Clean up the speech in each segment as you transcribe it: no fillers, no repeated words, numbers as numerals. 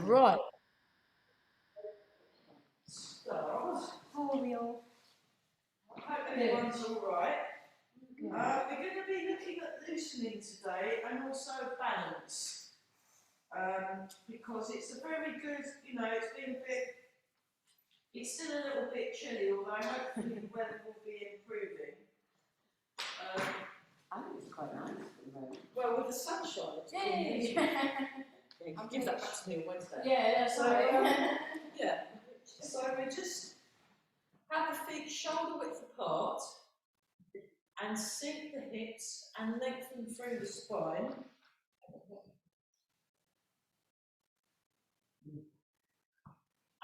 Right. So, How are we all? I hope everyone's all right. We're going to be looking at loosening today and also balance, because it's a very good, it's been a bit, it's still a little bit chilly, although hopefully the weather will be improving. I think it's quite nice at the moment. Well, with the sunshine, it's Yay! I'll give that back to me on Wednesday. Yeah, that's right. Yeah. So we just have the feet shoulder width apart and sink the hips and lengthen through the spine.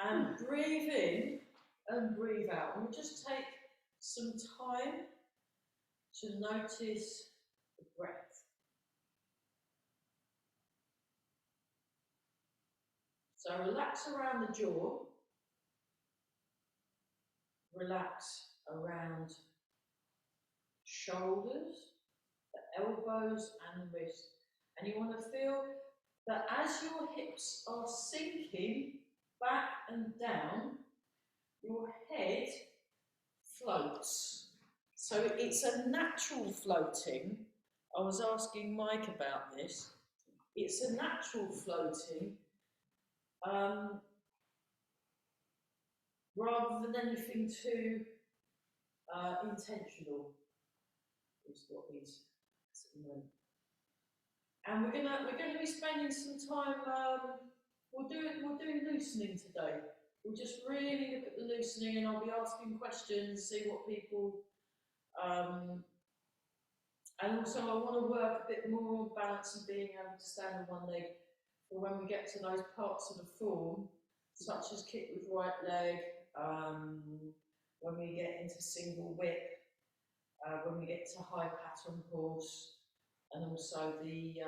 And breathe in and breathe out. And we'll just take some time to notice the breath. So relax around the jaw, relax around shoulders, the elbows and the wrists. And you want to feel that as your hips are sinking back and down, your head floats. So it's a natural floating. I was asking Mike about this. It's a natural floating, rather than anything too intentional, is what he's saying. And we're gonna be spending some time. We'll do loosening today. We'll just really look at the loosening, and I'll be asking questions, see what people. And also, I want to work a bit more on balance and being able to stand on one leg for when we get to those parts of the form, such as kick with right leg, when we get into single whip, when we get to high pattern horse, and also the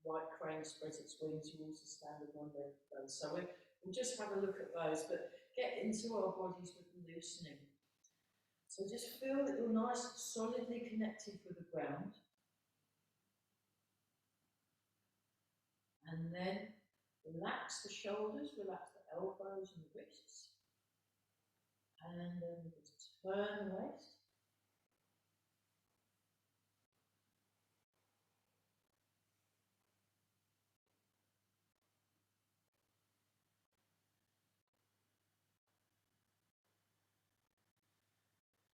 white crane spreads its wings, you also stand with one leg. So we'll just have a look at those, but get into our bodies with the loosening. So just feel that you're nice and solidly connected with the ground. And then relax the shoulders, relax the elbows and the wrists. And then just turn the waist.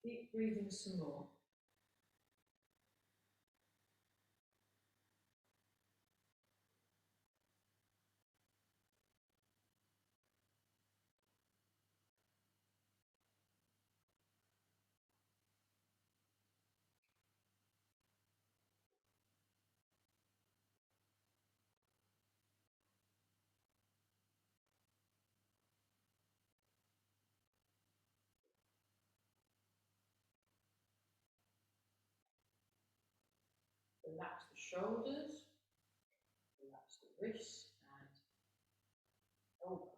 Keep breathing some more. Relax the shoulders, relax the wrists and elbows.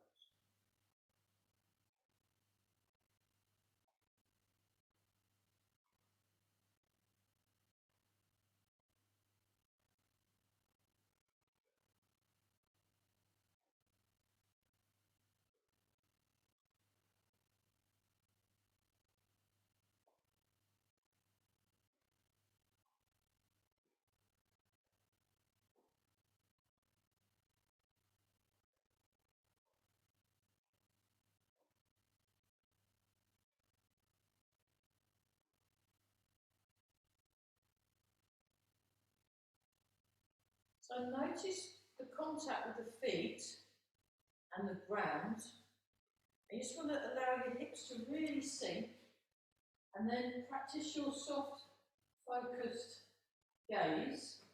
So notice the contact with the feet and the ground. And you just want to allow your hips to really sink, and then practice your soft, focused gaze.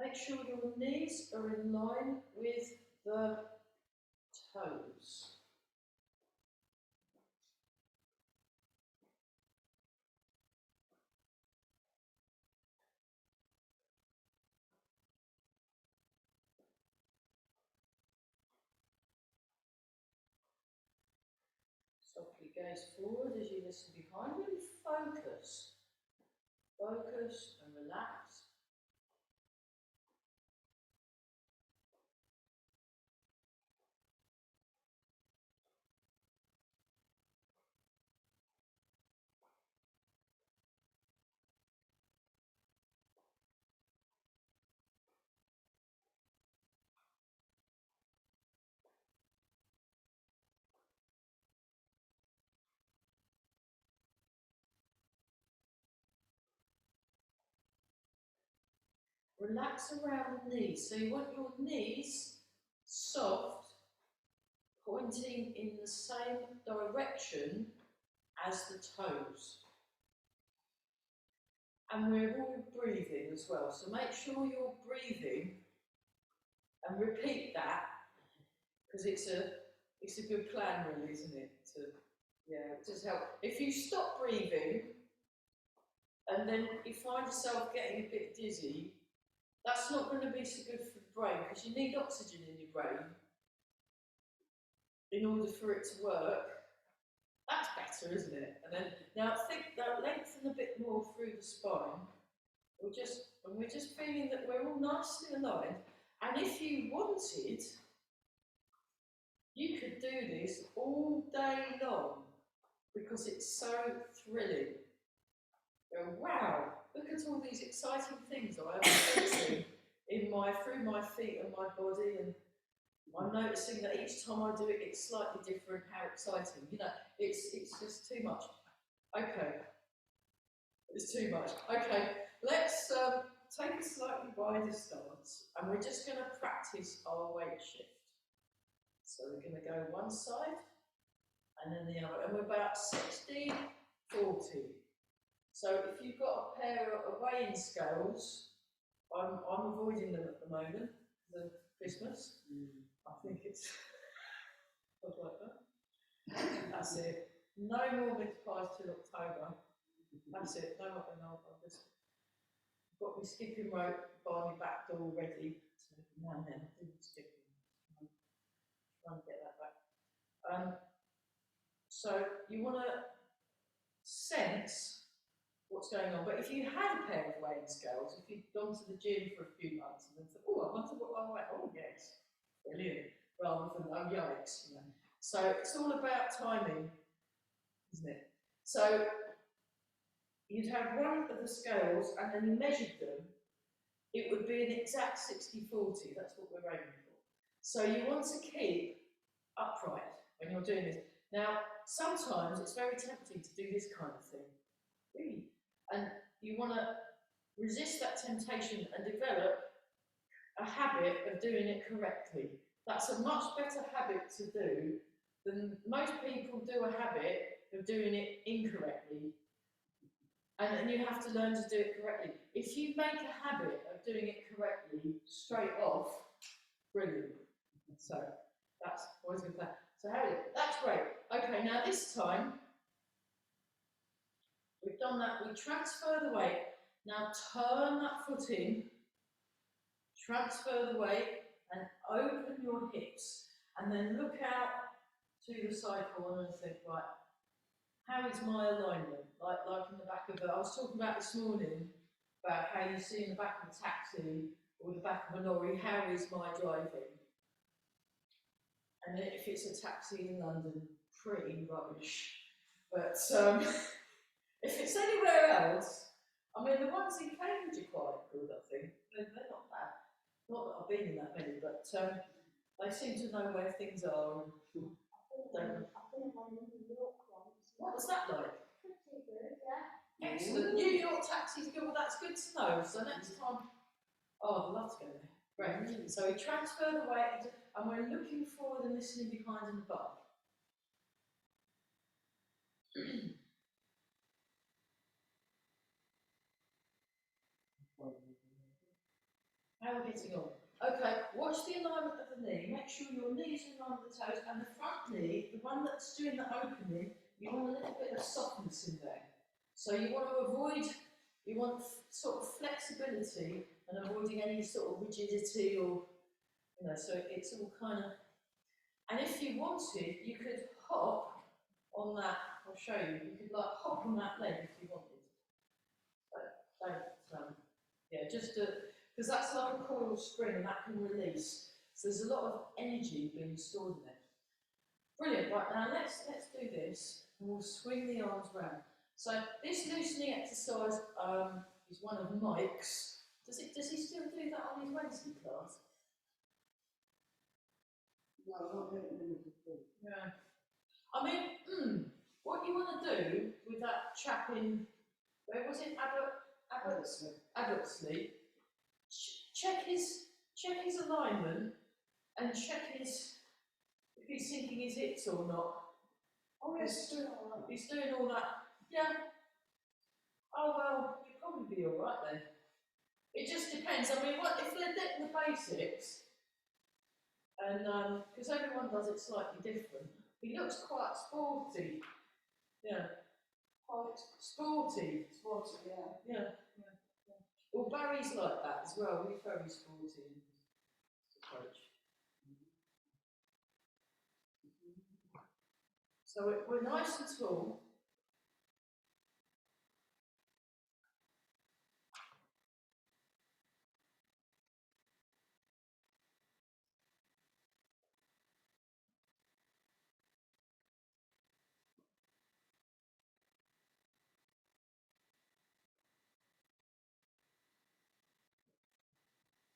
Make sure your knees are in line with the toes. Softly gaze forward as you listen behind. Really focus. Focus and relax. Relax around the knees. So you want your knees soft, pointing in the same direction as the toes. And we're all breathing as well. So make sure you're breathing and repeat that, because it's a good plan really, isn't it? It does help. If you stop breathing and then you find yourself getting a bit dizzy, that's not going to be so good for the brain, because you need oxygen in your brain in order for it to work. That's better, isn't it? And then now think that lengthen a bit more through the spine. We're just feeling that we're all nicely aligned. And if you wanted, you could do this all day long, because it's so thrilling. Wow, look at all these exciting things I am sensing through my feet and my body, and I'm noticing that each time I do it, it's slightly different. How exciting! You know, it's just too much. Okay, it's too much. Okay, let's take a slightly wider stance, and we're just going to practice our weight shift. So we're going to go one side and then the other, and we're about 60, 40. So if you've got a pair of weighing scales, I'm avoiding them at the moment for Christmas. I think it's stuff like that. That's it. No more mince pies till October. That's it. No, I've just got my skipping rope by my back door ready. So now and then I do skipping. Try and get that back. So you want to sense what's going on. But if you had a pair of weighing scales, if you'd gone to the gym for a few months and then thought, oh, I wonder what I weigh. Oh, yes, brilliant. Rather than, oh, yikes. You know. So it's all about timing, isn't it? So you'd have one of the scales and then you measured them. It would be an exact 60-40. That's what we're aiming for. So you want to keep upright when you're doing this. Now, sometimes it's very tempting to do this kind of thing, really. And you want to resist that temptation and develop a habit of doing it correctly. That's a much better habit to do than most people do a habit of doing it incorrectly. And you have to learn to do it correctly. If you make a habit of doing it correctly straight off, brilliant. So that's always a good plan. So that's great. Okay, now this time we've done that. We transfer the weight. Now turn that foot in, transfer the weight, and open your hips. And then look out to the side corner and think, right, how is my alignment? Like in the back of I was talking about this morning about how you see in the back of a taxi or the back of a lorry, how is my driving? And if it's a taxi in London, pretty rubbish. But if it's anywhere else, I mean, the ones in Cambridge are quite good, I think. They're not bad. Not that I've been in that many, but they seem to know where things are. What was that like? Pretty good, yeah. Excellent. New York taxis good. Well, that's good to know. So next time, I'd love to go there. Great. So we transfer the weight, and we're looking forward and listening behind and above. How are we getting on? Okay, watch the alignment of the knee. Make sure your knees are in line with the toes, and the front knee, the one that's doing the opening, you want a little bit of softness in there. So you want to avoid, you want sort of flexibility and avoiding any sort of rigidity or, you know, so it's all kind of, and if you wanted, you could hop on that, I'll show you, you could like hop on that leg if you wanted. So don't, yeah, just because that's like a coil spring and that can release. So there's a lot of energy being stored in it. Brilliant, right now let's do this and we'll swing the arms round. So this loosening exercise is one of Mike's. Does he still do that on his Wednesday class? No, not really. Yeah. I mean, what you want to do with that chap in, where was it, Abbottsley, check his alignment and check his, if he's sinking his hips or not. Oh yes, he's doing all right. He's doing all that. Yeah. Oh well, you'll probably be all right then. It just depends. I mean, what if they're getting the basics, and because everyone does it slightly different. He looks quite sporty. Yeah. Quite sporty. Sporty, yeah. Yeah. Well, Barry's like that as well. He's very sporty in his approach. So we're nice and tall.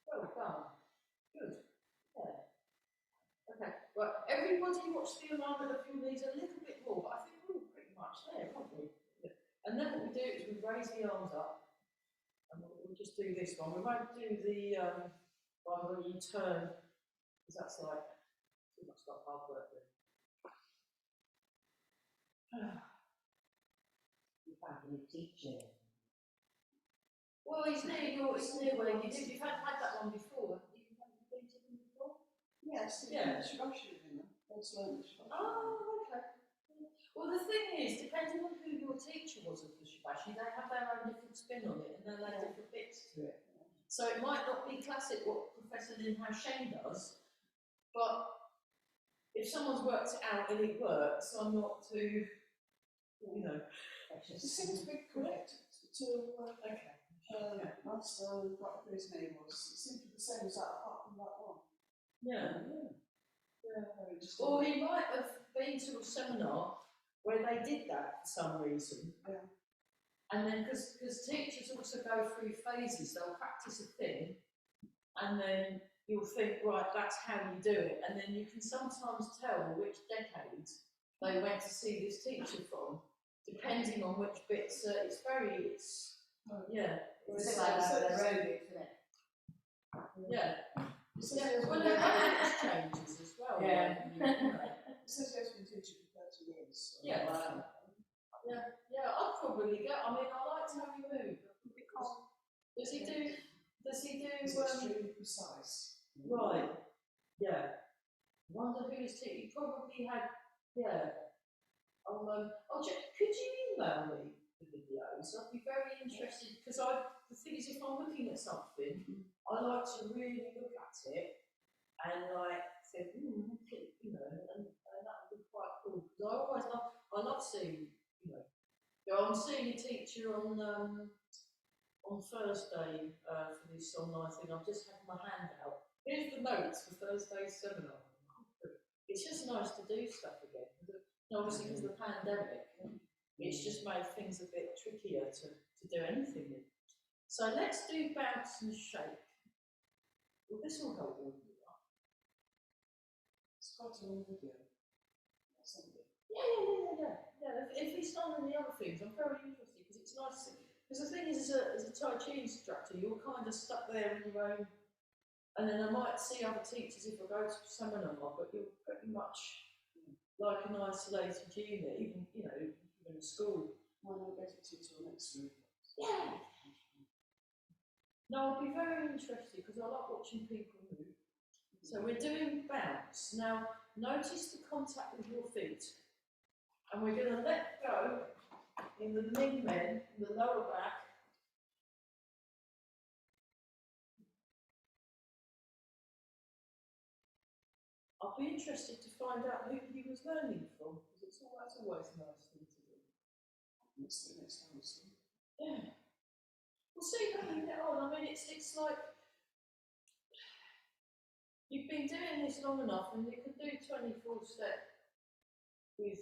Well done. Good. Yeah. Okay. Well, everybody watch the alignment of your knees a little bit more, but I think we're all pretty much there, aren't we? Yeah. And then what we do is we raise the arms up, and we'll just do this one. We won't do the one where you turn, because that's like too much like hard work. You found a new teacher. Well, it's near where you did. You've had that one before. You've been to them before? Yes, Yeah. Shirashi in them. That's learned Shirashi. Oh, okay. Well, the thing is, depending on who your teacher was of the shibashi, they have their own different spin on it and they'll add different bits to it. So it might not be classic what Professor Lin Hao Sheng does, but if someone's worked it out and it works, I'm not too, you know. It seems to be correct to Okay. Master, whatever his name was. It seemed to be the same as that, apart from that one. Yeah. Very interesting. Or he might have been to a seminar where they did that for some reason. Yeah. And then, because teachers also go through phases, they'll practice a thing, and then you'll think, right, that's how you do it. And then you can sometimes tell which decade they went to see this teacher from, depending on which bits. Yeah. It's like their aerobics, isn't it? Yeah. Well, the language changes as well. Yeah. It says he has been teaching for 30 years. So Yeah. Yeah, I'd probably go. I mean, I like how he moved. Does he do? It's extremely precise. Right. Yeah. Wonder who his teacher. He probably had. Yeah. I'll check. Could you email me the videos? I'd be very interested because the thing is, if I'm looking at something, I like to really look at it and like think, you know, and that would be quite cool. Because I love seeing, you know. I'm seeing a teacher on Thursday for this online thing. I've just had my hand out. Here's the notes for Thursday's seminar. It's just nice to do stuff again. And obviously, because of the pandemic, it's just made things a bit trickier to do anything with. So let's do bounce and shake. Well, this will help all of you up. It's quite a long video. Yeah. If he's done any other things, I'm very interested because it's nice. Because the thing is, as a Tai Chi instructor, you're kind of stuck there in your own. And then I might see other teachers if I go to a seminar, but you're pretty much like an isolated unit, even in a school. Why not get it till next week? Yeah. No, I'd be very interested because I like watching people move. So we're doing bounce. Now, notice the contact with your feet. And we're going to let go in the ling men, the lower back. I'll be interested to find out who he was learning from, because it's always a nice thing to do. Yeah. We'll see how you get on. I mean, it's like you've been doing this long enough, and you could do 24-step with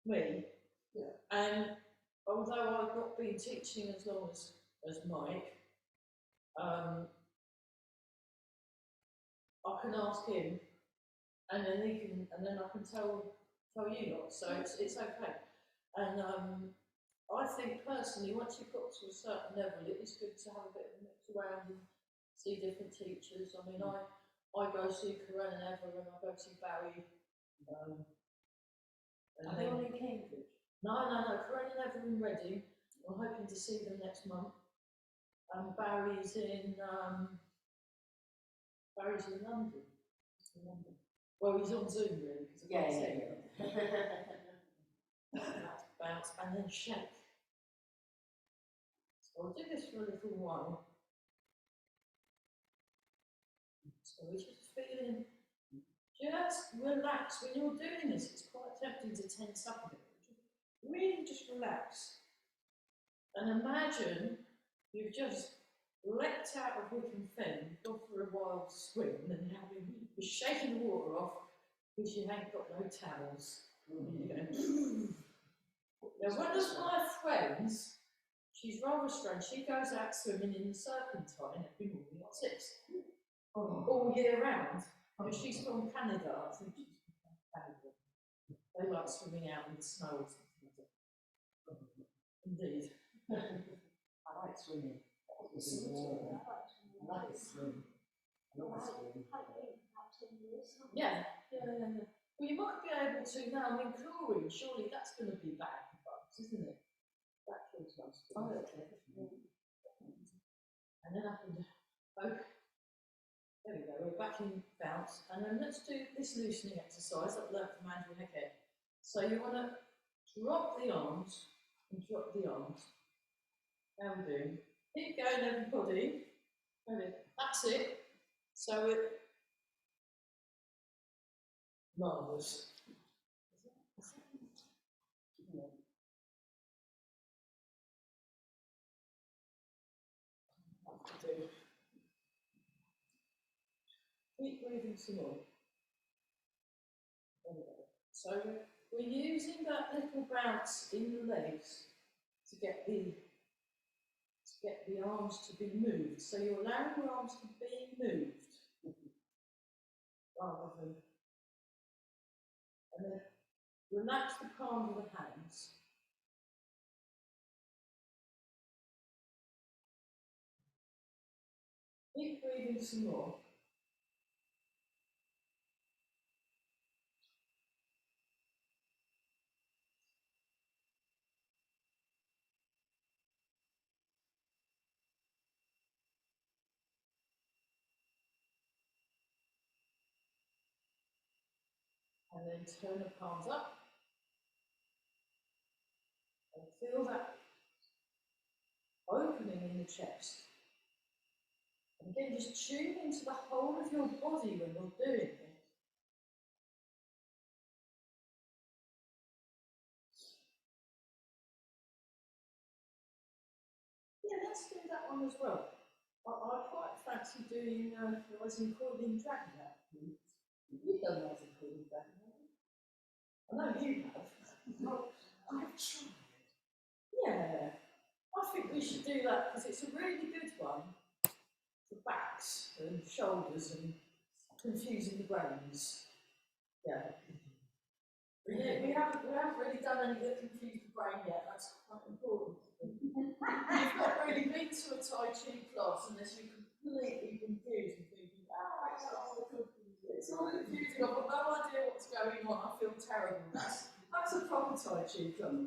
me. Yeah. And although I've not been teaching as long as Mike, I can ask him, and then he can, and then I can tell you lot. So it's okay. And I think personally, once you've got to a certain level, it is good to have a bit of a mix around and see different teachers. I mean, I go see Corinne and Ever, and I go see Barry. Are they all in Cambridge? No, Corinne and Ever in Reading. I'm hoping to see them next month. Barry's in London. Well, he's on Zoom really because I can't see him. That's bounce and then shake. So I'll do this for a little while. So we're just feeling, just relax. When you're doing this, it's quite tempting to tense up a bit. Really just relax. And imagine you've just leapt out of Wick and Fen, gone for a wild swim, and you're shaking the water off because you ain't got no towels. You're going, now, one of my friends, she's rather strange, she goes out swimming in the Serpentine every morning at 6, all year round. But she's from Canada, I think she's from Canada. They like swimming out in the snow or something like that. Indeed. I like swimming. I like swimming. Yeah. Well, you might be able to now. I mean, chlorine, surely that's going to be bad for bugs, isn't it? That kills most of them. And then I can there we go, we're back in bounce. And then let's do this loosening exercise that we learned from Andrew Heckett. So you want to drop the arms and drop the arms. How we doing? Keep going, everybody. That's it. So it marvellous. Keep breathing some more. So we're using that little bounce in the legs to get the arms to be moved. So you're allowing your arms to be moved rather than, and then relax the palm of the hands. Keep breathing some more. And then turn the palms up. And feel that opening in the chest. And again, just tune into the whole of your body when you're doing it. Yeah, let's do that one as well. I quite fancy doing rising coiling dragon. You've done rising coiling dragon, haven't you? I know you have. No, I've tried. Yeah, I think we should do that because it's a really good one for backs and shoulders and confusing the brains. Yeah. We haven't really done any that confuse the brain yet. That's quite important. You've not really been to a Tai Chi class unless you're completely confused and thinking, it's all confusing. I've got no idea what's going on. I feel terrible. That's a proper Tai Chi club.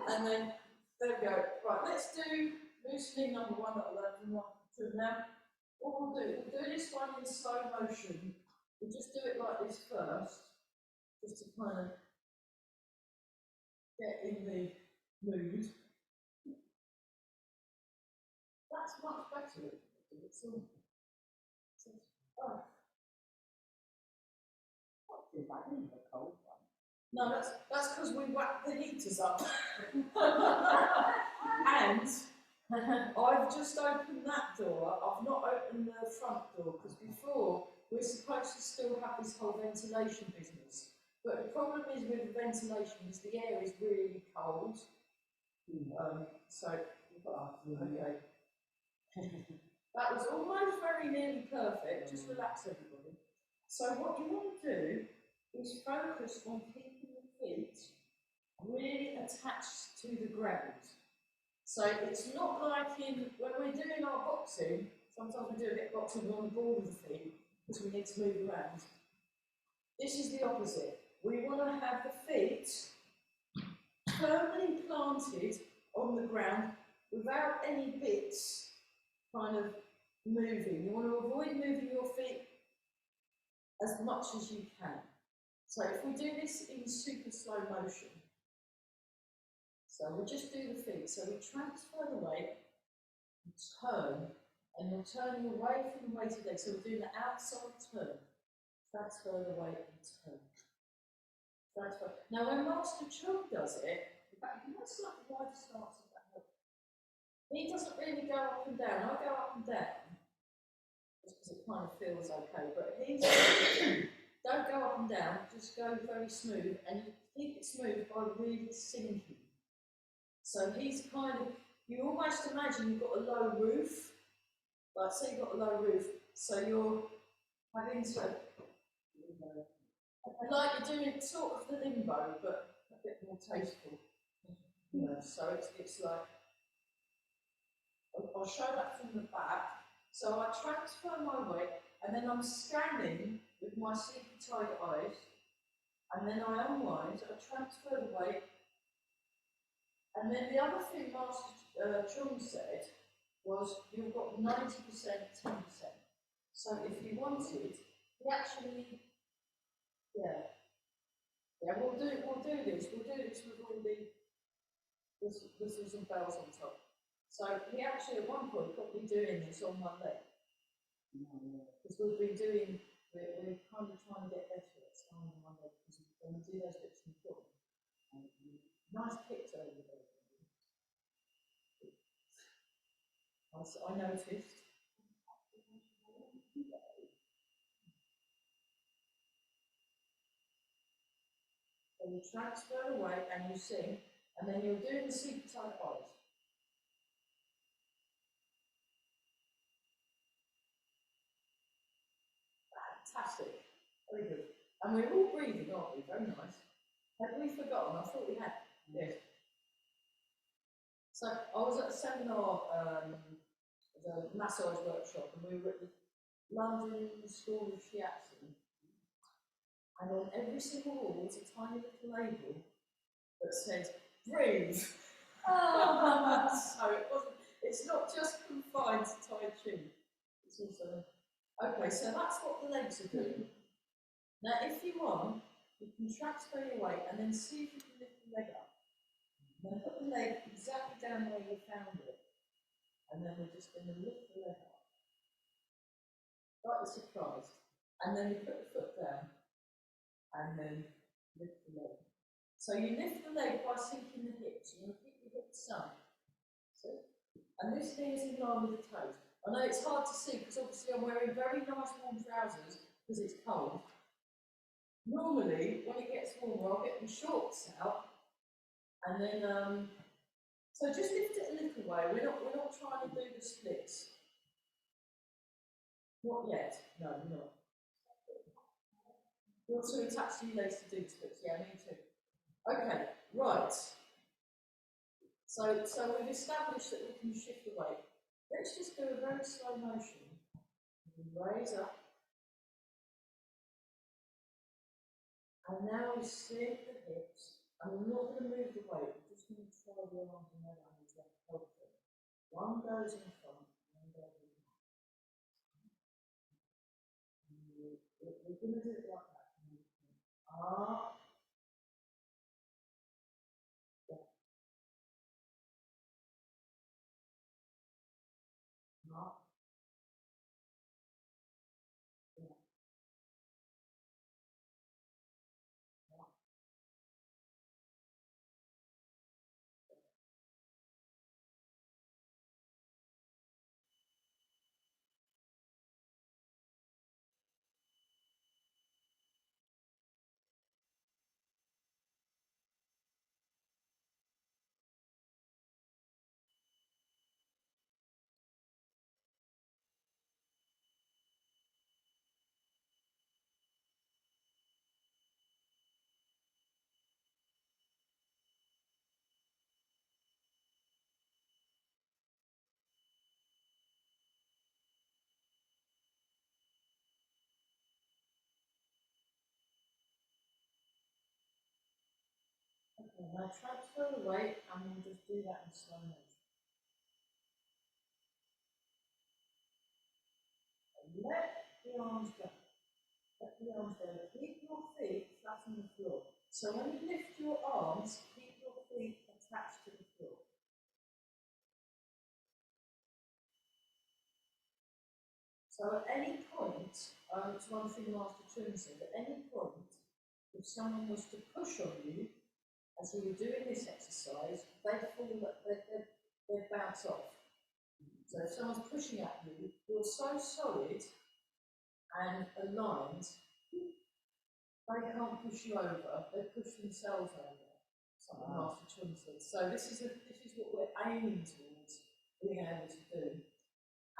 And then there we go. Right, let's do loosening number one that I learned from now. What we'll do this one in slow motion. We'll just do it like this first, just to kind of get in the mood. That's much better. Oh. Is that in the cold one? No, that's because we whacked the heaters up. And I've just opened that door. I've not opened the front door because before we're supposed to still have this whole ventilation business. But the problem is with the ventilation is the air is really cold. So You've got to ask okay. That was almost very nearly perfect. Just relax, everybody. So what you want to do is focus on keeping the feet really attached to the ground. So it's not like when we're doing our boxing, sometimes we do a bit of boxing on the ball of the feet because we need to move around. This is the opposite. We want to have the feet firmly planted on the ground without any bits kind of moving. You want to avoid moving your feet as much as you can. So if we do this in super slow motion, so we'll just do the feet. So we transfer the weight, turn, and you're turning away from the weighted leg. So we're doing the outside turn. Transfer the weight and turn. Transfer. Now when Master Chung does it, in fact, you might slightly wider stance if that helps. He doesn't really go up and down. I go up and down, just because it kind of feels okay. But he's don't go up and down. Just go very smooth, and you keep it smooth by really sinking. So he's kind of, you almost imagine you've got a low roof, like say you've got a low roof, so you're having to, like you're doing sort of the limbo, but a bit more tasteful. You know, so it's like, I'll show that from the back. So I transfer my weight, and then I'm scanning with my sleepy tight eyes, and then I unwind, I transfer the weight. And then the other thing Master Chung said was you've got 90%, 10%. So if you wanted, we actually, we'll do this. We'll do this with all the whistles and bells on top. So we actually at one point probably doing this on one leg because we've been doing. We're kind of trying to get better at standing on one leg because when we do those bits in the foot, nice kicks over there. I noticed. So you transfer away and you sing, and then you're doing the super tight eyes. Fantastic. Very good. And we're all breathing, aren't we? Very nice. Have we forgotten? I thought we had. Yes. So I was at a seminar, the massage workshop, and we were at the London School of Shiatsu. And on every single wall was a tiny little label that said, breathe. Oh. So it's not just confined to Tai Chi. It's also, okay, so that's what the legs are doing. Now, if you want, you can transfer your weight and then see if you can lift the leg up. And then put the leg exactly down where you found it. And then we're just going to lift the leg up. Like you're surprised. And then you put the foot down. And then lift the leg. So you lift the leg by sinking the hips. You want to keep your hips up. See? And this knee is in line with the toes. I know it's hard to see because obviously I'm wearing very nice warm trousers because it's cold. Normally, when it gets warmer, I'll get my shorts out. And then, so just lift it a little way. We're not trying to do the splits. Not yet. No, we're not. You want to attach your legs to do the splits? Yeah, me too. Okay, right. So we've established that we can shift the weight. Let's just do a very slow motion. Raise up. And now we sink the hips. And we're not going to move the weight. We're just going to try the arms and head underneath that help them. One goes in front, one goes in back. We're going to do it like that. Up, down, up, down, up. Okay, now transfer the weight and we'll just do that in slow motion. And let the arms go. Let the arms go. Keep your feet flat on the floor. So when you lift your arms, keep your feet attached to the floor. So at any point, it's one thing Master Chun said, at any point, if someone was to push on you, as we were doing this exercise, they'd bounce off. So if someone's pushing at you, you're so solid and aligned, they can't push you over, they push themselves over. Something Master Chun said. So this is what we're aiming towards being able to do.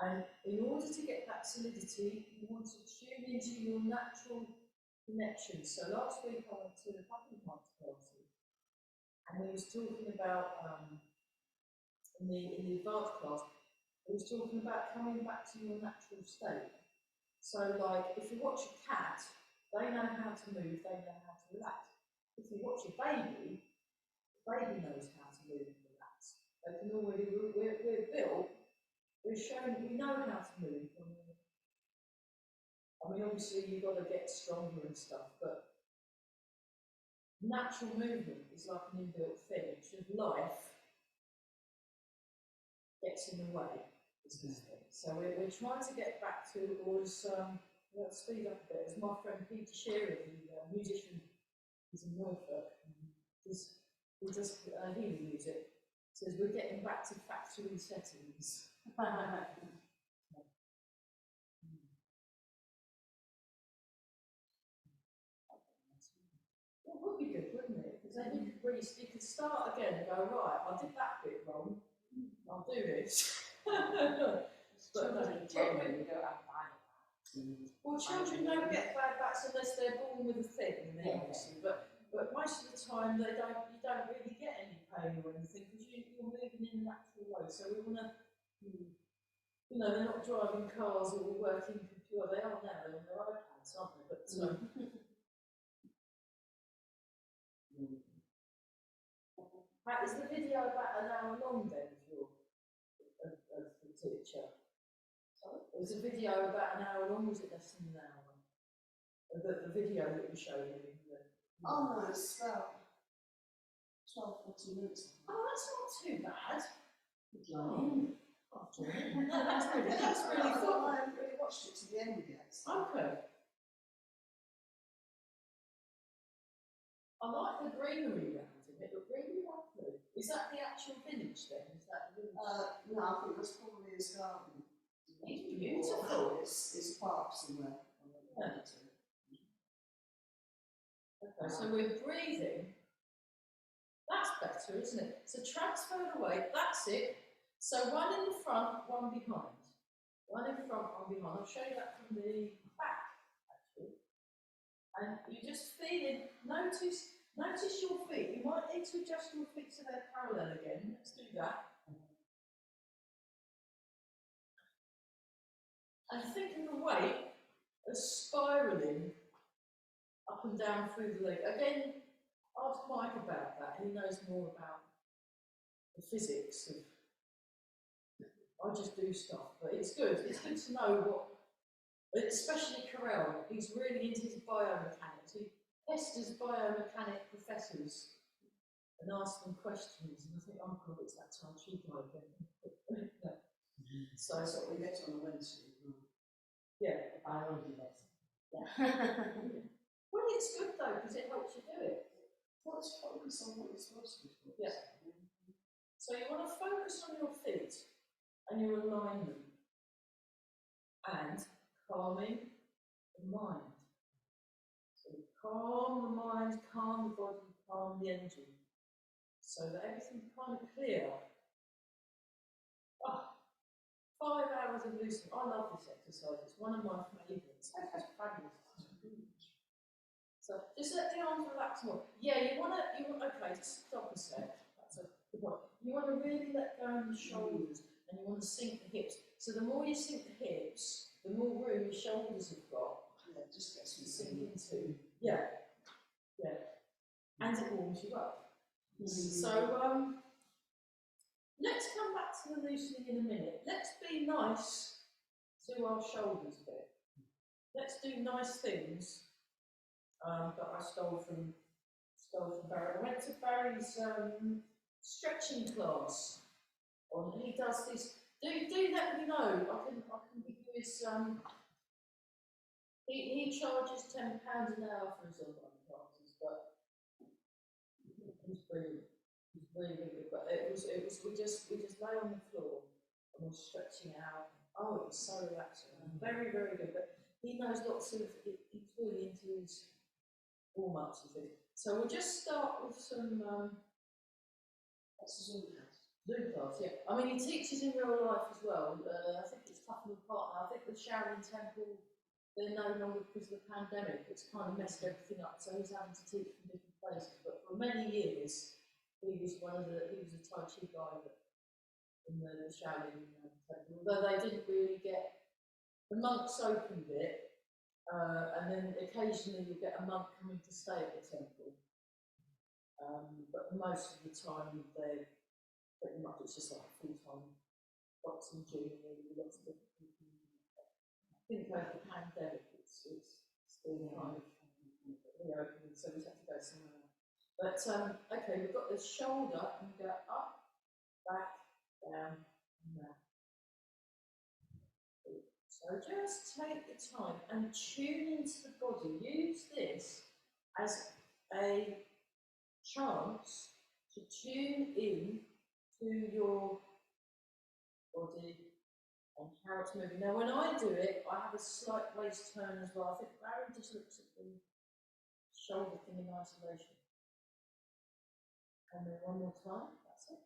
And in order to get that solidity, you want to tune into your natural connection. So last week I went to a couple of months classes, and we was talking about in the advanced class, we was talking about coming back to your natural state. So like if you watch a cat, they know how to move, they know how to relax. If you watch a baby, the baby knows how to move and relax. They can already, we're built. We're shown we know how to move. I mean, obviously you've got to get stronger and stuff, but natural movement is like an inbuilt thing. It's just life gets in the way. So we're trying to get back to, or as let's speed up a bit, as my friend Peter Shearer, the musician, he's in Norfolk, he does healing music, says we're getting back to factory settings. It would be good, wouldn't it? Because then you could start again and go, right, I did that bit wrong, I'll do this. But Generally, we don't have bad backs. well, children don't get bad backs unless they're born with a thing, obviously. But most of the time, you don't really get any pain or anything because you're moving in a natural way. So we want to, they're not driving cars or working computer. They are now. They're on their iPads, aren't they? But is the video about an hour long then of the teacher? Was the video about an hour long, or was it less than an hour? The video that you showed me. Oh no, it's about 12-14 minutes. Oh, that's not too bad. No, That's really fun. I haven't really watched it to the end yet. Okay. I like the greenery around it. It looked really lovely. Is that the actual village then? Is that the village? No, I think that's probably his garden. It's beautiful. It's a park somewhere. Yeah. Okay, so we're breathing. That's better, isn't it? So transfer the weight, that's it. So one in the front, one behind. One in front, one behind. I'll show you that from the back, actually. And you just feel it. Notice your feet. You might need to adjust your feet so they're parallel again. Let's do that. And think of the weight as spiralling up and down through the leg. Again, ask Mike about that. He knows more about the physics of I just do stuff, but it's good. It's good to know what, especially Carell. He's really into his biomechanics. He pesters biomechanic professors and asks them questions. And I think, oh God, it's that Tai Chi guy again. So That's what we get on a Wednesday. yeah, The biology lesson. well, it's good though because it helps you do it. Well, let's focus on what you're supposed to be focused Yeah. So you want to focus on your feet and your alignment and calming the mind. So calm the mind, calm the body, calm the energy, so that everything's kind of clear. Oh, 5 hours of loosening. I love this exercise. It's one of my favourites. It's fabulous. So just let the arms relax more. Yeah, you want okay, just stop a sec. That's a good point. You want to really let go of the shoulders and you want to sink the hips. So the more you sink the hips, the more room your shoulders have got. Yeah, just get some To sink into. Yeah. And it warms you up. So let's come back to the loosening in a minute. Let's be nice to our shoulders a bit. Let's do nice things that I stole from Barry. I went to Barry's stretching class, and he does this. Do let me know. I can give you his. He charges £10 an hour for his online classes, but he's brilliant. He's really good. But we just lay on the floor and we're stretching out. Oh, it was so relaxing. Very, very good. But he knows lots of. He's really into his warm-ups and things. So we'll just start with some Zoom class. Zoom class, yeah. I mean, he teaches in real life as well. I think it's tough on the partner. I think the Shaolin Temple, they're no longer because of the pandemic. It's kind of messed everything up. So he's having to teach from different places. But for many years, he was a Tai Chi guy in the Shaolin Temple. Although they didn't really get, the monks opened it. And then occasionally you'll get a monk coming to stay at the temple. But most of the time they're pretty much, it's just like a full-time boxing gym with lots of different people. I think over the pandemic it's still kind of reopening, so we have to go somewhere else. But okay, we've got the shoulder and we go up, back, down, and down. So just take the time and tune into the body. Use this as a chance to tune in to your body and how it's moving. Now, when I do it, I have a slight waist turn as well. I think Barry just looks at the shoulder thing in isolation. And then one more time, that's it.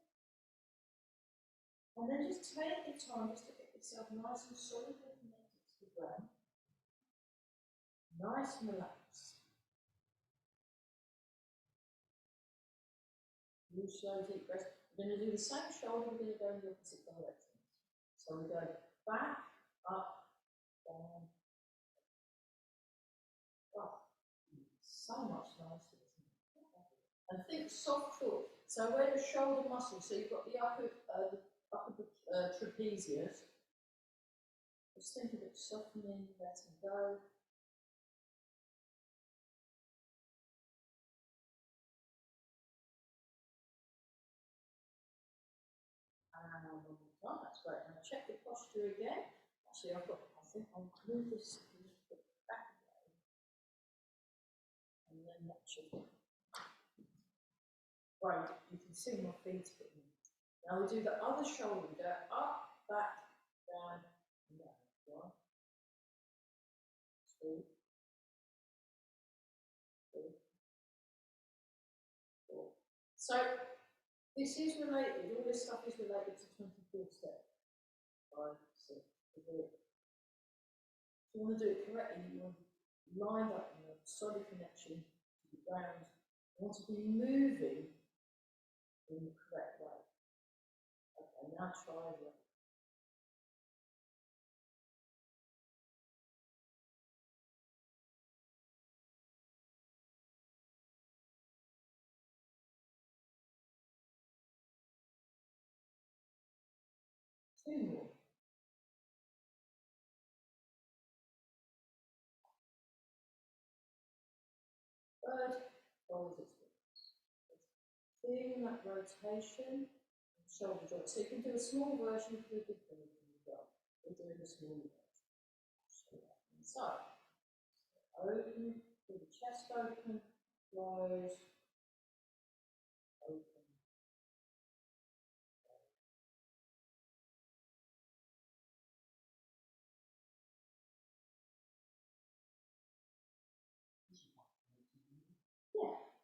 And then just take the time just to get yourself nice and solid and connected to the ground. Nice and relaxed. You slow deep breath. We're going to do the same shoulder, we're going to go in the opposite direction. So we go back, up, down, up. So much nicer, isn't it? And think soft thought. So where the shoulder muscle, so you've got the upper trapezius. Just think of it softening, letting go. And one more time, that's great. Now check the posture again. Actually, I think I'll move this a little bit back again. And then that should be great. You can see my feet a bit more. Now we do the other shoulder. We go up, back, down, and down. 1, 2, 3, 4. So this is related, all this stuff is related to 24 steps. 5, 6, if you want to do it correctly, you want to line up in a solid connection to the ground. You want to be moving in the correct way. Okay, now try that. 2 more. Third, follows its wings. Feeling that rotation, shoulder joint. So you can do a small version of the big version as well. We're doing a small version. So inside. Open, pull the chest open, close, open.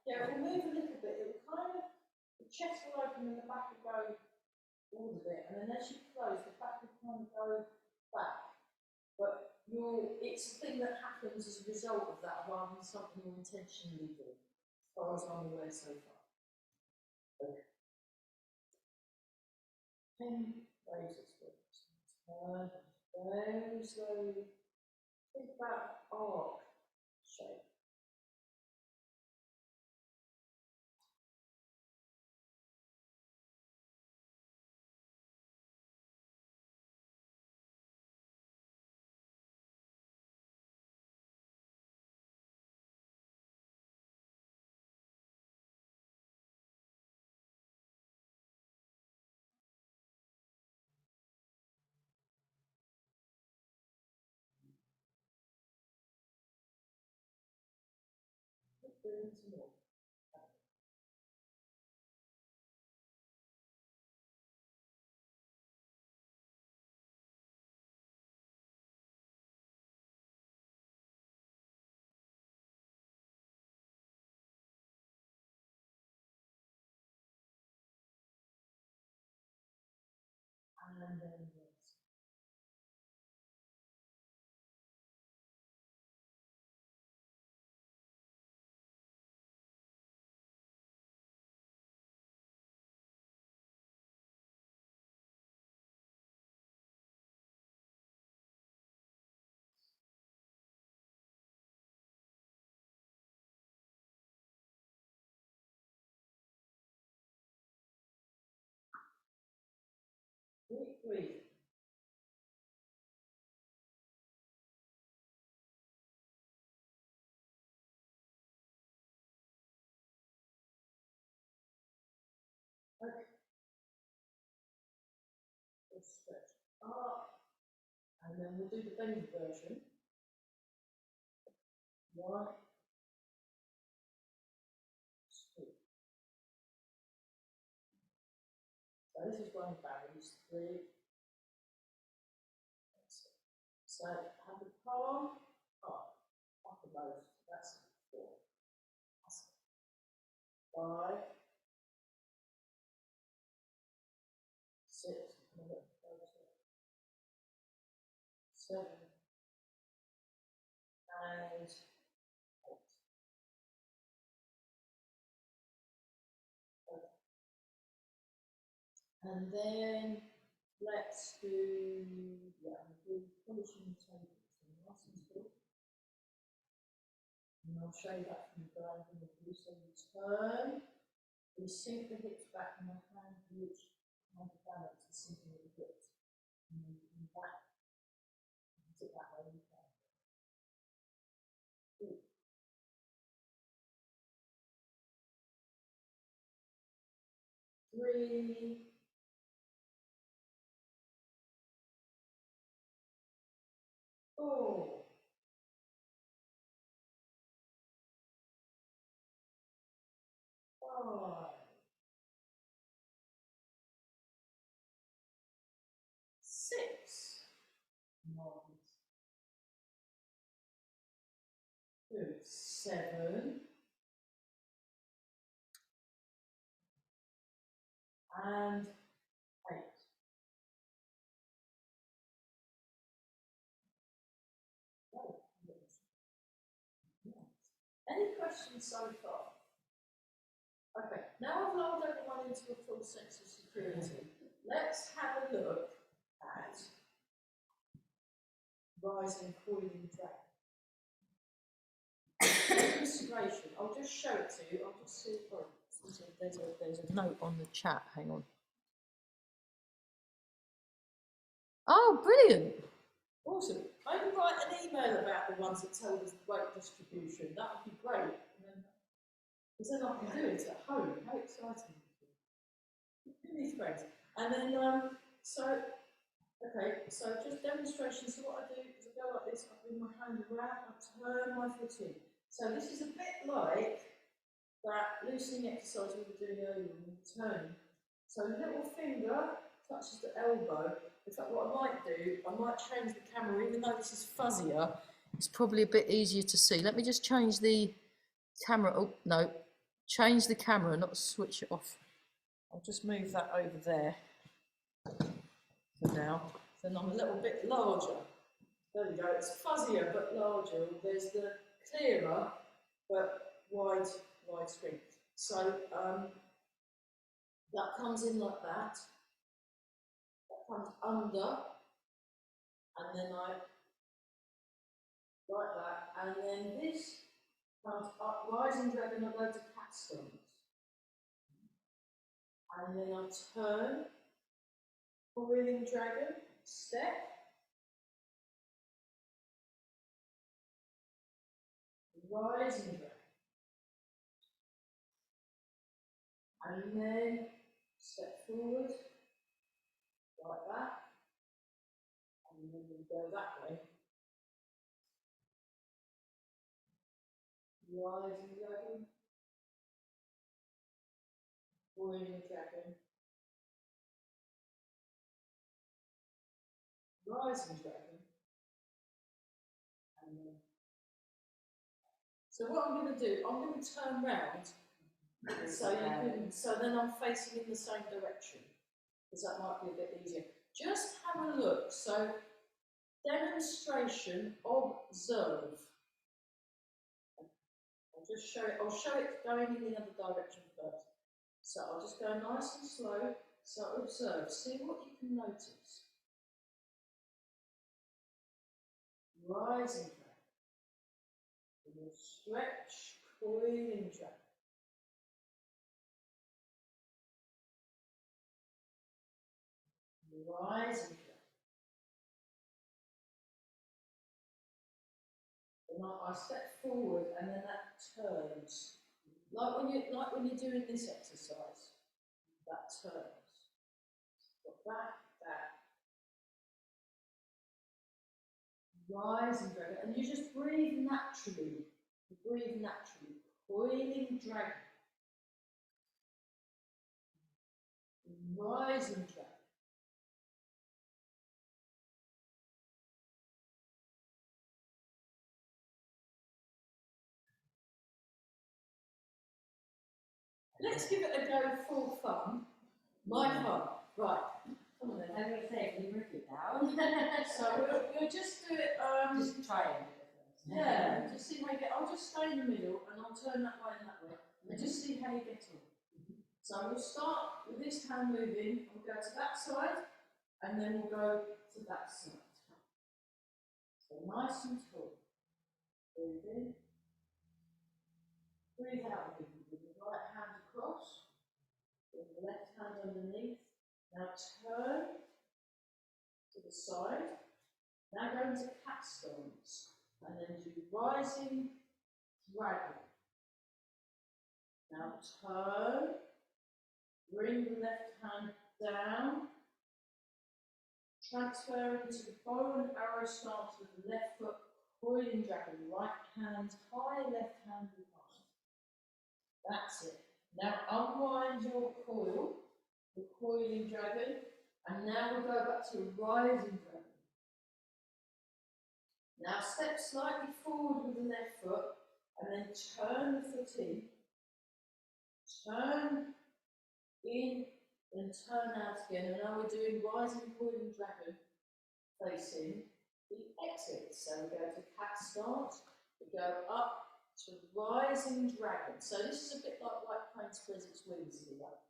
Yeah, it will move a little bit. It will kind of, the chest will open and the back will go forward a bit, and then as you close, the back will kind of go back. But it's a thing that happens as a result of that rather than something you intentionally do, as far as I'm aware so far. Okay. 10 raises wings. Turn very slowly. Think about arc shape. Doing some more. And then yes. Deep breathing. Okay. Let's stretch up. And then we'll do the bend version. 1, 2. So this is 1 balance, 3. So have the palm up, uppermost. That's 4. That's 5, 6, 7, and 8. And then let's do, polishing the tables. Nice and good. And I'll show you that from the blind point of view. So you turn, we sink the hips back, and my hand reach kind of balance and sinking with the hips. And then you can back, and sit that way you can. 2, 3, 4, 5, 6. Marvelous. Good. 7. And 8. Oh, yes. Any questions so far? Okay, now I've lulled everyone into a full sense of security. Let's have a look at rising, coiling drag. Demonstration. I'll just show it to you. I'll just see. Oh, there's a note on the chat. Hang on. Oh, brilliant. Awesome. Maybe write an email about the ones that tell us weight distribution. That would be great. Because then I can do it at home. How exciting. Really friends. And then, okay, so just demonstration. So what I do is I go like this, I bring my hand around, I turn my foot in. So this is a bit like that loosening exercise we were doing earlier when we were turning. So little finger touches the elbow. In fact, what I might do, I might change the camera, even though this is fuzzier, it's probably a bit easier to see. Let me just change the camera. Oh, no, change the camera, not switch it off. I'll just move that over there for now. Then I'm a little bit larger. There you go, it's fuzzier but larger. There's the clearer but wide screen. So that comes in like that. That comes under, and then I like that, and then this comes up, rising dragon. I go to cat stance, and then I turn, coiling dragon, step, rising dragon. And then step forward, like that, and then we go that way. Rising dragon, coiling dragon, rising dragon, and then. So what I'm going to do, I'm going to turn round, so you can. So then I'm facing in the same direction, because that might be a bit easier. Just have a look. So demonstration, observe. I'll just show it. I'll show it going in the other direction first. So I'll just go nice and slow. So observe. See what you can notice. Rising dragon. Stretch, coiling dragon. Rising dragon. And I step forward, and then that turns. Like when you're doing this exercise, that turns. Back, rising dragon, and you just breathe naturally. You breathe naturally. Coiling dragon. Rising dragon. Let's give it a go for fun. My fun. Right. Come on then. I'm going to say, can you rip it down? So we'll just do it. Just try it. Yeah, just see how you get. I'll just stay in the middle and I'll turn that way and that way. And just see how you get on. So we'll start with this hand moving. We'll go to that side and then we'll go to that side. So nice and tall. Breathe in. Breathe out. Bring the right hand across. Bring the left hand underneath. Now turn to the side. Now go into cat stance. And then do rising dragon. Now turn. Bring the left hand down. Transfer into the bow and arrow stance with the left foot, coiling dragon. Right hand high, left hand behind. That's it. Now unwind your coil, the coiling dragon, and now we'll go back to rising dragon. Now step slightly forward with the left foot, and then turn the foot in. Turn in, and turn out again. And now we're doing rising coiling dragon facing the exit. So we go to cat stance, we go up to rising dragon. So this is a bit like white crane spreads its wings, if you like.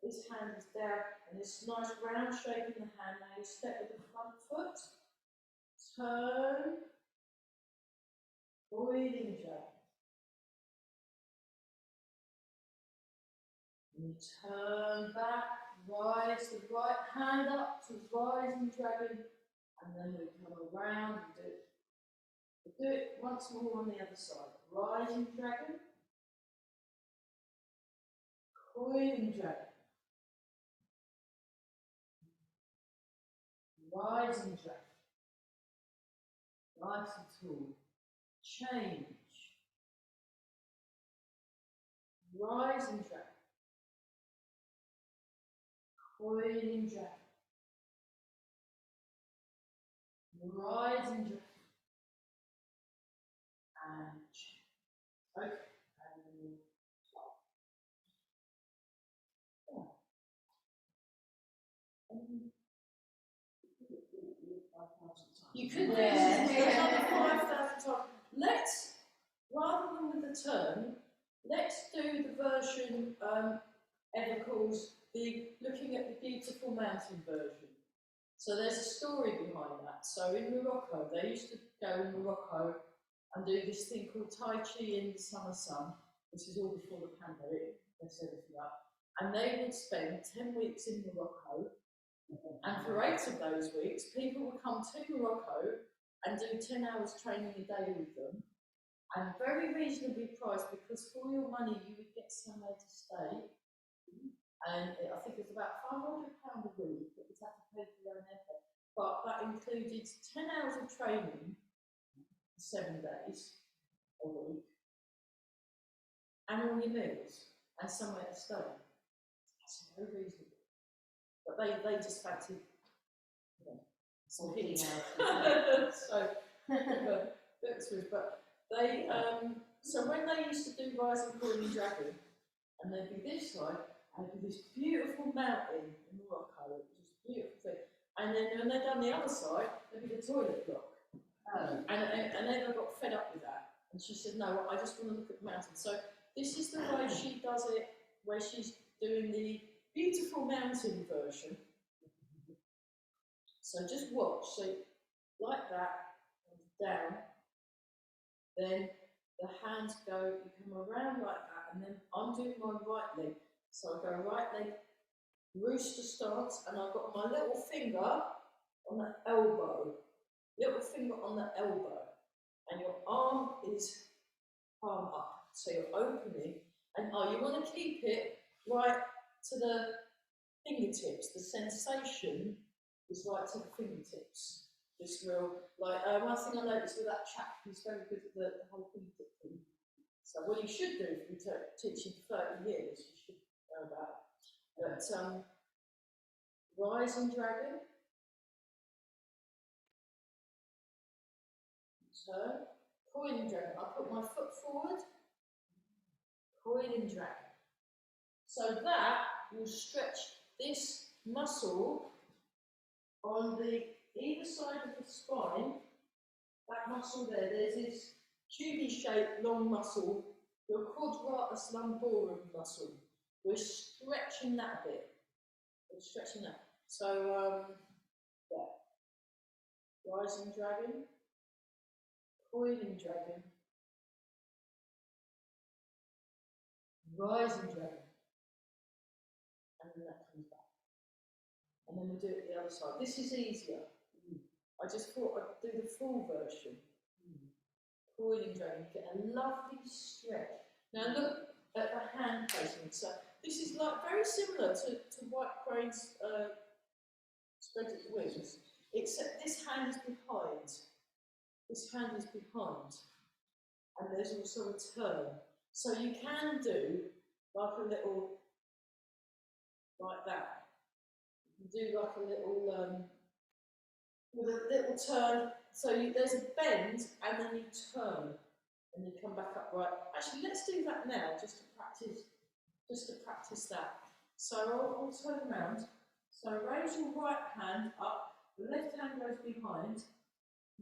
This hand is down, and this nice round shape in the hand. Now you step with the front foot, turn, coiling dragon. And you turn back, rise the right hand up to rising dragon, and then we come around and do it. We'll do it once more on the other side. Rising dragon, coiling dragon, rising dragon, nice and tall, change, rising dragon, coiling dragon, rising dragon, and change. Okay, and you could do another 5,000 times. Let's, rather than with the turn, let's do the version Eva calls the looking at the beautiful mountain version. So there's a story behind that. So in Morocco, they used to go in Morocco and do this thing called Tai Chi in the summer sun. This is all before the pandemic, they set everything up. And they would spend 10 weeks in Morocco. And for 8 of those weeks, people would come to Morocco and do 10 hours training a day with them, and very reasonably priced, because for your money you would get somewhere to stay. And I think it was about £500 a week, but you'd have to pay for your own airfare. But that included 10 hours of training, 7 days a week, and all your meals, and somewhere to stay. That's very reasonable. But they just fancied, you know, some hitting out. So, but they, so when they used to do Rising Coiling Dragon, and they'd be this side, and it'd be this beautiful mountain in Morocco, which is a beautiful thing. And then when they'd done the other side, there'd be the toilet block. And then I got fed up with that. And she said, no, I just want to look at the mountain. So this is the way she does it, where she's doing the beautiful mountain version. So just watch. So like that, down. Then the hands go, you come around like that, and then I'm doing my right leg. So I go right leg, rooster stance, and I've got my little finger on the elbow. Little finger on the elbow. And your arm is palm up. So you're opening, and you want to keep it right to the fingertips. The sensation is right to the fingertips. This real, like, one thing I noticed with that chap, he's very good at the whole fingertip thing. So what you should do, if you're teaching for 30 years, you should know about it. But Rising Dragon, turn, Coiling Dragon. I put my foot forward, Coiling Dragon. So that will stretch this muscle on the either side of the spine. That muscle there's this tubey shaped long muscle, your quadratus lumborum muscle. We're stretching that a bit. We're stretching that. So yeah. Rising Dragon, Coiling Dragon, Rising Dragon, and then that comes back. And then we'll do it the other side. This is easier. I just thought I'd do the full version. Coiling Dragon, you get a lovely stretch. Now look at the hand placement. So this is like very similar to White Crane's spread its wings, except this hand is behind. This hand is behind. And there's also a turn. So you can do like a little, like that. You can do like a little, with a little turn. So there's a bend and then you turn and you come back up right. Actually, let's do that now just to practice that. So I'll turn around. So raise your right hand up, the left hand goes behind.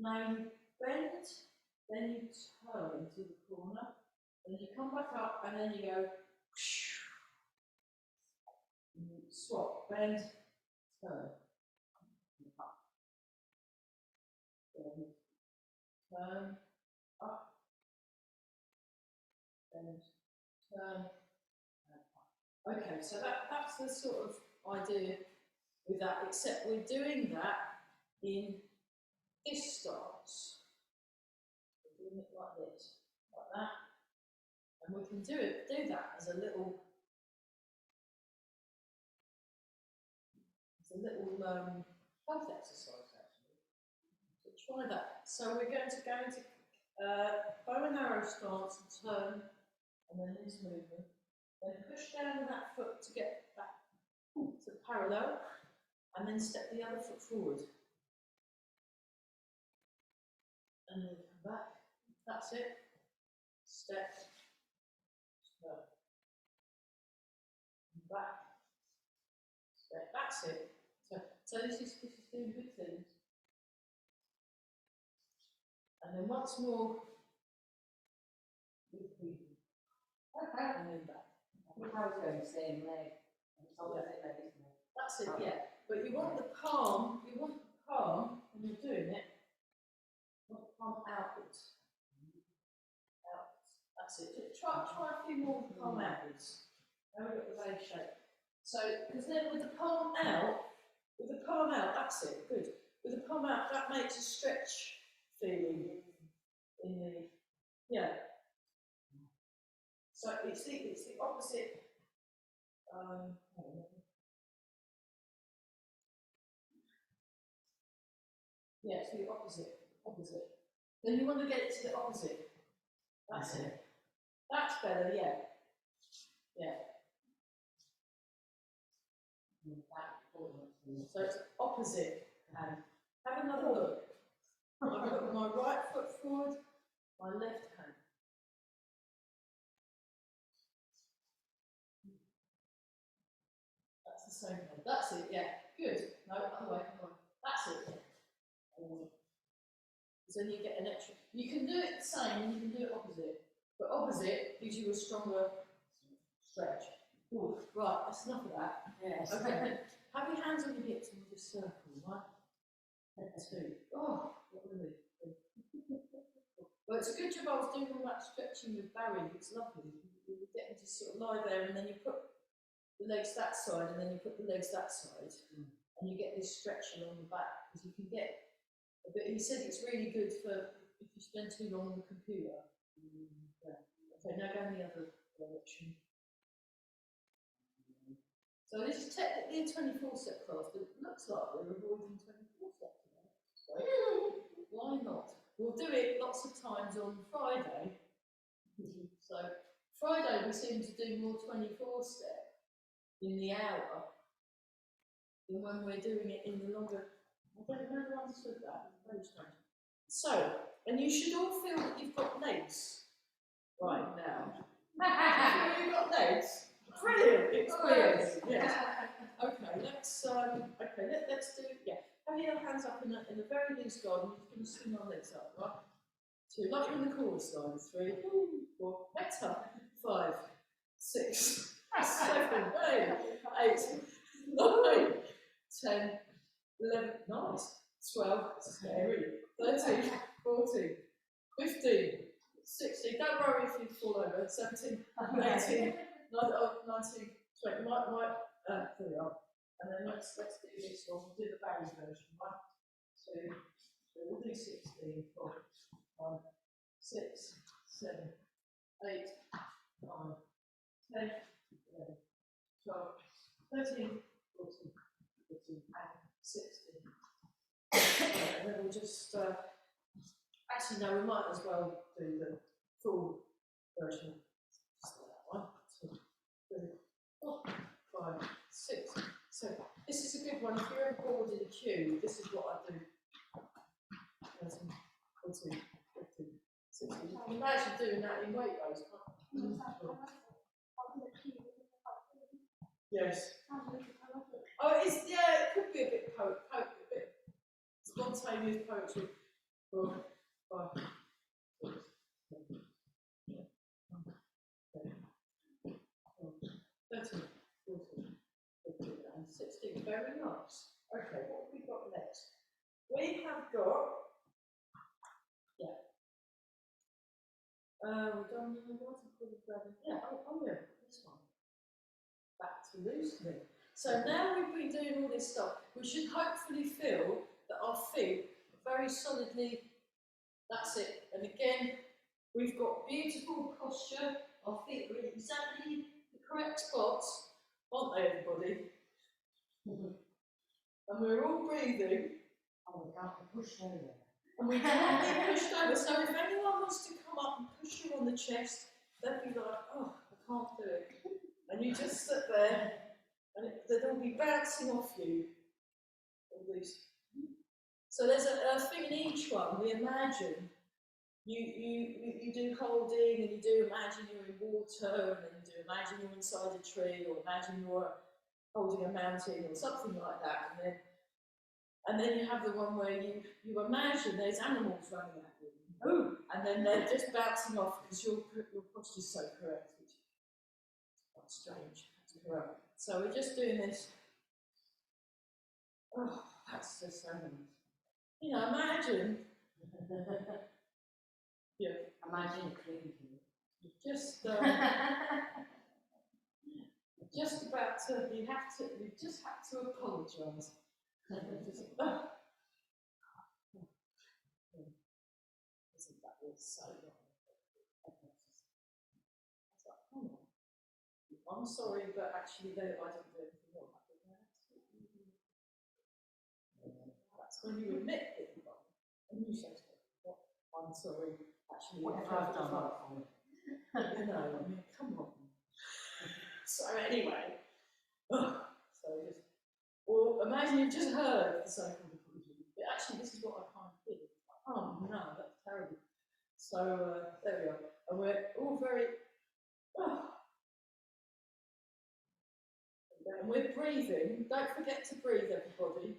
Now you bend, then you turn to the corner, then you come back up and then you go swap, bend, turn, up, bend, turn, up, bend, turn, and up. Okay, so that's the sort of idea with that, except we're doing that in this stance. We're doing it like this, like that. And we can do that as a little health exercise actually. So try that. So we're going to go into bow and arrow stance and turn, and then this movement. Then push down with that foot to get back to parallel, and then step the other foot forward. And then come back. That's it. Step. Step. Back. Step. That's it. So this is doing good things. And then once more. Okay. And then back. I think I was going same leg. Opposite leg, isn't it? That's it, yeah. But you want the palm, when you're doing it, you want the palm outwards. Outwards. That's it. Just try a few more with the palm outwards. Now we've got the vague shape. So, because then with the palm out, that's it, good. With the palm out, that makes a stretch feeling in the, yeah. So it's the opposite. Yeah, it's the opposite. Then you want to get it to the opposite. That's it. That's better, yeah. Yeah. So it's opposite hand. Have another look. I've got my right foot forward, my left hand. That's the same hand. That's it, yeah. Good. No, other way, come on. That's it. So then you get an extra. You can do it the same and you can do it opposite. But opposite gives you a stronger stretch. Ooh, right, that's enough of that. Yes. Okay. Have your hands on your hips and we'll just circle, right? Two. Oh, what a relief. Well, it's a good job I was doing all that stretching with Barry. It's lovely. You get to sort of lie there and then you put the legs that side and then you put the legs that side and you get this stretch along the back because you can get a bit. He said it's really good for if you spend too long on the computer. Yeah. Okay, now go in the other direction. So this is technically a 24-step class, but it looks like we're avoiding 24 steps today. So why not? We'll do it lots of times on Friday. So Friday we seem to do more 24-step in the hour than when we're doing it in the longer. I don't know if I understood that. Very strange. So, and you should all feel that you've got legs right now. Have you got legs? Brilliant! It's brilliant. Yes. Okay, let's do have your hands up in a very loose guard and we're going to swing our legs up, right? 2, like you're in the chorus line. 3, 4, better. 5, 6, 7, 8, 9, 10, 11, nice. 12, scary. 13, 14, 15, 16. Don't worry if you fall over. 17, 18. 19, 20, there we are. And then let's do this one. We'll do the Barry version. 1, 2, 3, we'll do 16. 4, 5, 6, 7, 8, 9, 10, 11, 12, 13, 14, 15, and 16. And then we'll just, actually no, we might as well do the full version. Just like that one. 2, 3, 4, 5, 6, 7. This is a good one. If you're ever bored in a queue, this is what I do. 13, 14, 15, 16. You can imagine doing that in weight rows, can't you? Yes. Oh, it is, yeah, it could be a bit a bit spontaneous poetry. 4, 5, 6, 7, 8, 9, 10, 13, 14, 15, and 16. Very nice. Okay, what have we got next? We have got, we've done the yeah, oh yeah, this one. Back to loosening. So now we've been doing all this stuff, we should hopefully feel that our feet are very solidly, that's it. And again, we've got beautiful posture, our feet are in exactly the correct spots, aren't they, everybody? And we're all breathing. Oh, we can't be pushed over. And we can't be pushed over. So if anyone wants to come up and push you on the chest, they'll be like, oh, I can't do it. And you just sit there, and they'll be bouncing off you. All these. So there's a thing in each one. We imagine you do holding, and you do imagine you're in water, and then you do imagine you're inside a tree, or imagine you're holding a mountain, or something like that. And then you have the one where you imagine there's animals running at you. Oh, and then they're just bouncing off because your posture's so correct, which is quite strange. So we're just doing this. Oh, that's just so nice. You know, imagine. Yeah. Imagine clean Just just about to. You just have to apologise. Isn't that was so wrong? Come on. I'm sorry, but actually, I didn't do anything wrong. That's when you admit that you're wrong, and you say, "I'm sorry." Actually, Whatever I've done, you know, I mean, come on. So anyway, so just, or imagine you've just heard the so-called apology. But actually, this is what I kind of did. Oh no, that's terrible. So there we are, and we're all very. And we're breathing. Don't forget to breathe, everybody.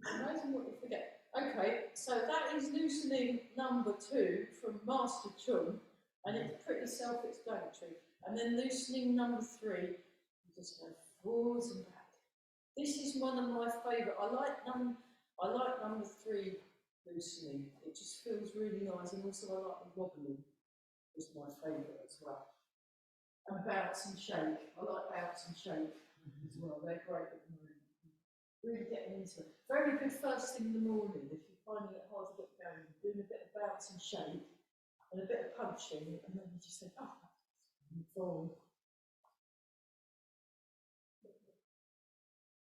Amazing what you forget. Okay, so that is loosening number 2 from Master Chung, and it's pretty self-explanatory. And then loosening number 3, you just go forwards and back. This is one of my favourite. I like number 3 loosening. It just feels really nice, and also I like the wobbling. Is my favourite as well. And bounce and shake. I like bounce and shake as well. They're great at the moment. Really getting into it. Very good first thing in the morning if you're finding it hard to get going. Doing a bit of bounce and shake and a bit of punching, and then you just think, oh, fall.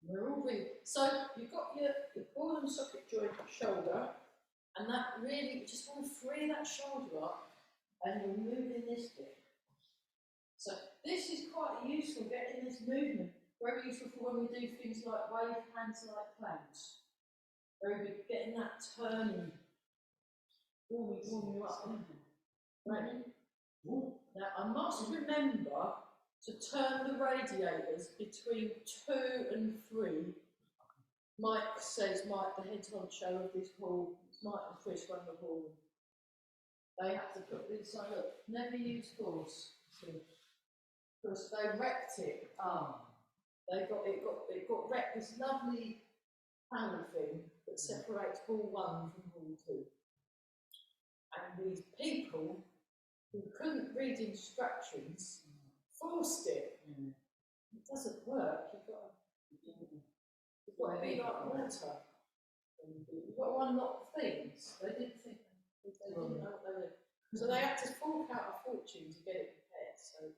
We're all breathing. So you've got your ball and socket joint shoulder, and that really, you just want to free that shoulder up, and you're moving this bit. So this is quite useful, getting this movement, very useful for when we do things like wave hands like clouds. Very good, getting that turning, warming you up. Ready? Now I must remember to turn the radiators between 2 and 3. Mike says, Mike, the head honcho of this hall, Mike and Chris run the hall. They have to put this on, look, never use force. Because they wrecked it. It got wrecked, this lovely panel thing that separates hall 1 from hall 2. And these people who couldn't read instructions forced it. It doesn't work. You've got to be like water. You've got to unlock things. They didn't think, they didn't know what they were doing. So they had to fork out a fortune to get it repaired.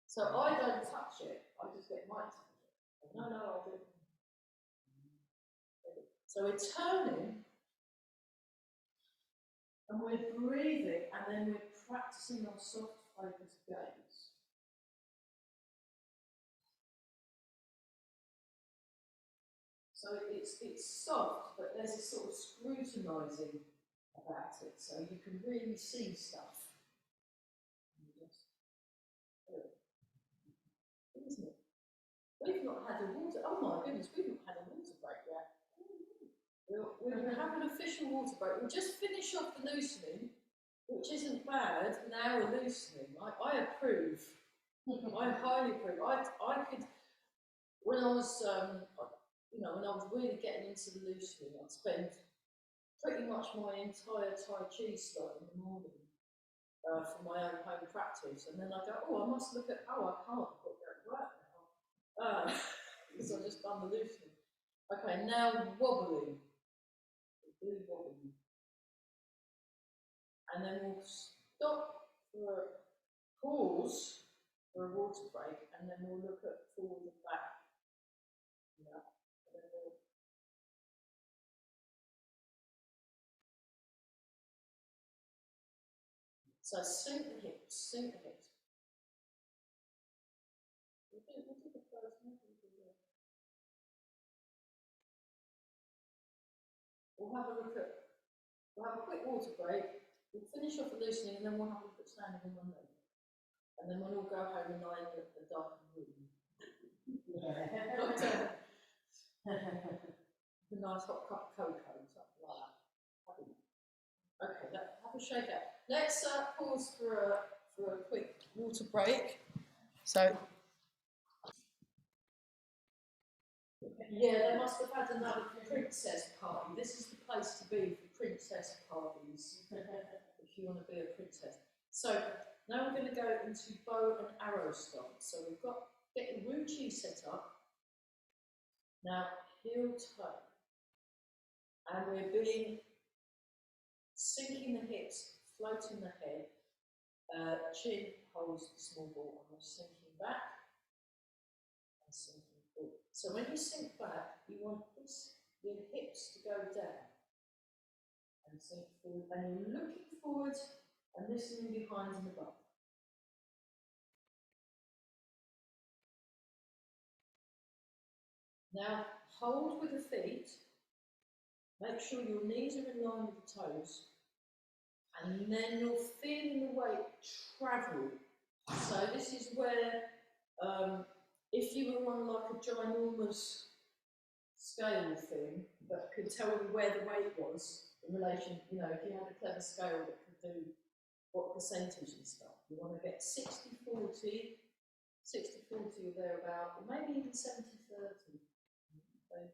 So I don't touch it, I just get Mike to touch it. No, I don't. So we're turning, and we're breathing, and then we're practicing our soft focused gaze. So it's soft, but there's a sort of scrutinising about it, so you can really see stuff. Isn't it? We've not had a water. Oh my goodness, we've not had a water break yet. We'll have an official water break. We'll just finish off the loosening, which isn't bad. Now we're loosening. I approve. I highly approve. I could, when I was, when I was really getting into the loosening, I'd spend pretty much my entire Tai Chi slot in the morning for my own home practice, and then I go, oh, I must look at, I can't put because I've just done the loosening. Okay, now wobbling. We'll do wobbling. And then we'll stop for a pause for a water break, and then we'll look at forward and back. Yeah. And then we'll so sink the hips, sink the hips. We'll do the first one. We'll have a look at, we'll have a quick water break, we'll finish off the loosening, and then we'll have a look at standing on one leg. And then we'll all go home and lie in the darkened room. A nice hot cup of cocoa, something like that. Okay, have a shake out. Let's pause for a quick water break. So, yeah, they must have had another princess party. This is the place to be for princess parties, if you want to be a princess. So, now we're going to go into bow and arrow stance. So we've got get the Wu Chi set up. Now, heel toe. And we're sinking the hips, floating the head, chin holds the small ball, and we're sinking back and sinking forward. So when you sink back, you want your hips to go down and sink forward, and you're looking forward and listening behind and above. Now, hold with the feet. Make sure your knees are in line with the toes, and then you're feeling the weight travel. So this is where, if you were on like a ginormous scale thing that could tell you where the weight was in relation, you know, if you had a clever scale that could do what percentage and stuff, you want to get 60-40, 60-40 or thereabout, or maybe even 70-30. Okay.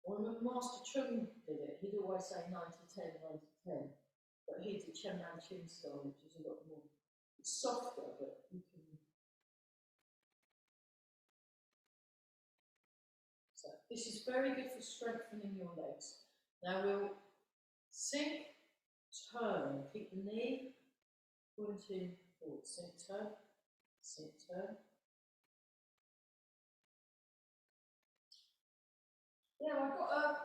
When Master Chung did it, he'd always say 90-10, 90-10, but he did Chen Man Chin style, which is a lot more, it's softer, but you can. So this is very good for strengthening your legs. Now we'll sink, turn, keep the knee pointing forward, sink, turn, sink, turn. Yeah, I got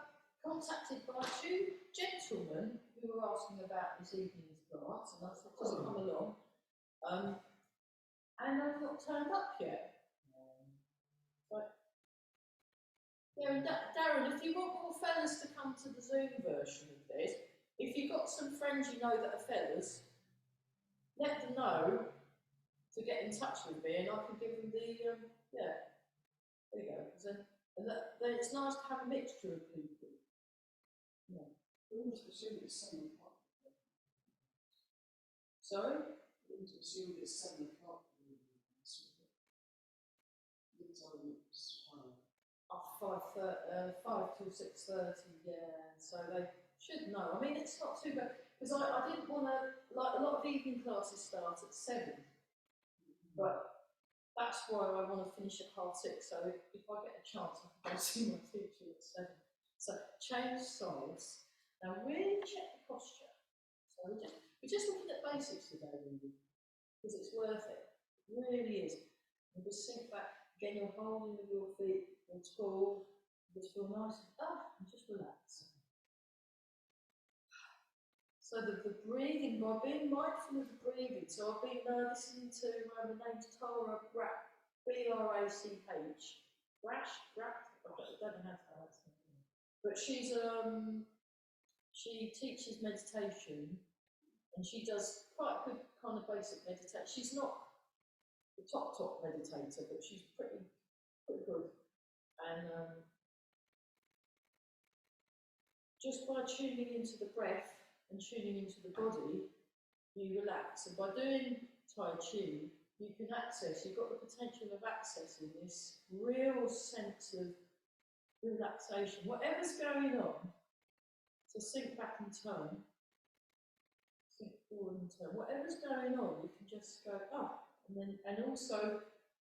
contacted by two gentlemen who were asking about this evening's class, and I thought, just come along. And I've not turned up yet. Yeah, and Darren, if you want more fellas to come to the Zoom version of this, if you've got some friends you know that are fellas, let them know to get in touch with me, and I can give them the, yeah, there you go. Then it's nice to have a mixture of people. Yeah. We need to assume it's 7 o'clock. Sorry? We need to assume it's 7 o'clock. The time is 5 till 6:30, yeah, so they should know. I mean, it's not too bad, because I didn't want to, like, a lot of evening classes start at 7, but that's why I want to finish at 6:30, so if I get a chance, I can go see my teacher at 7. So, change sides. Now, really check the posture. So, we're just looking at basics today, really, because it's worth it. It really is. And just sink back. Again, you're holding with your feet, you're tall, you just feel nice and just relax. So the breathing, by being mindful of the breathing, so I've been listening to the name Tara Brach, B-R-A-C-H, Brash, I don't know how to pronounce it. But she's she teaches meditation, and she does quite good kind of basic meditation. She's not the top meditator, but she's pretty good. And just by tuning into the breath and tuning into the body, you relax. And by doing Tai Chi, you can access, you've got the potential of accessing this real sense of relaxation. Whatever's going on, so sink back and turn, sink forward and turn. Whatever's going on, you can just go up. And also,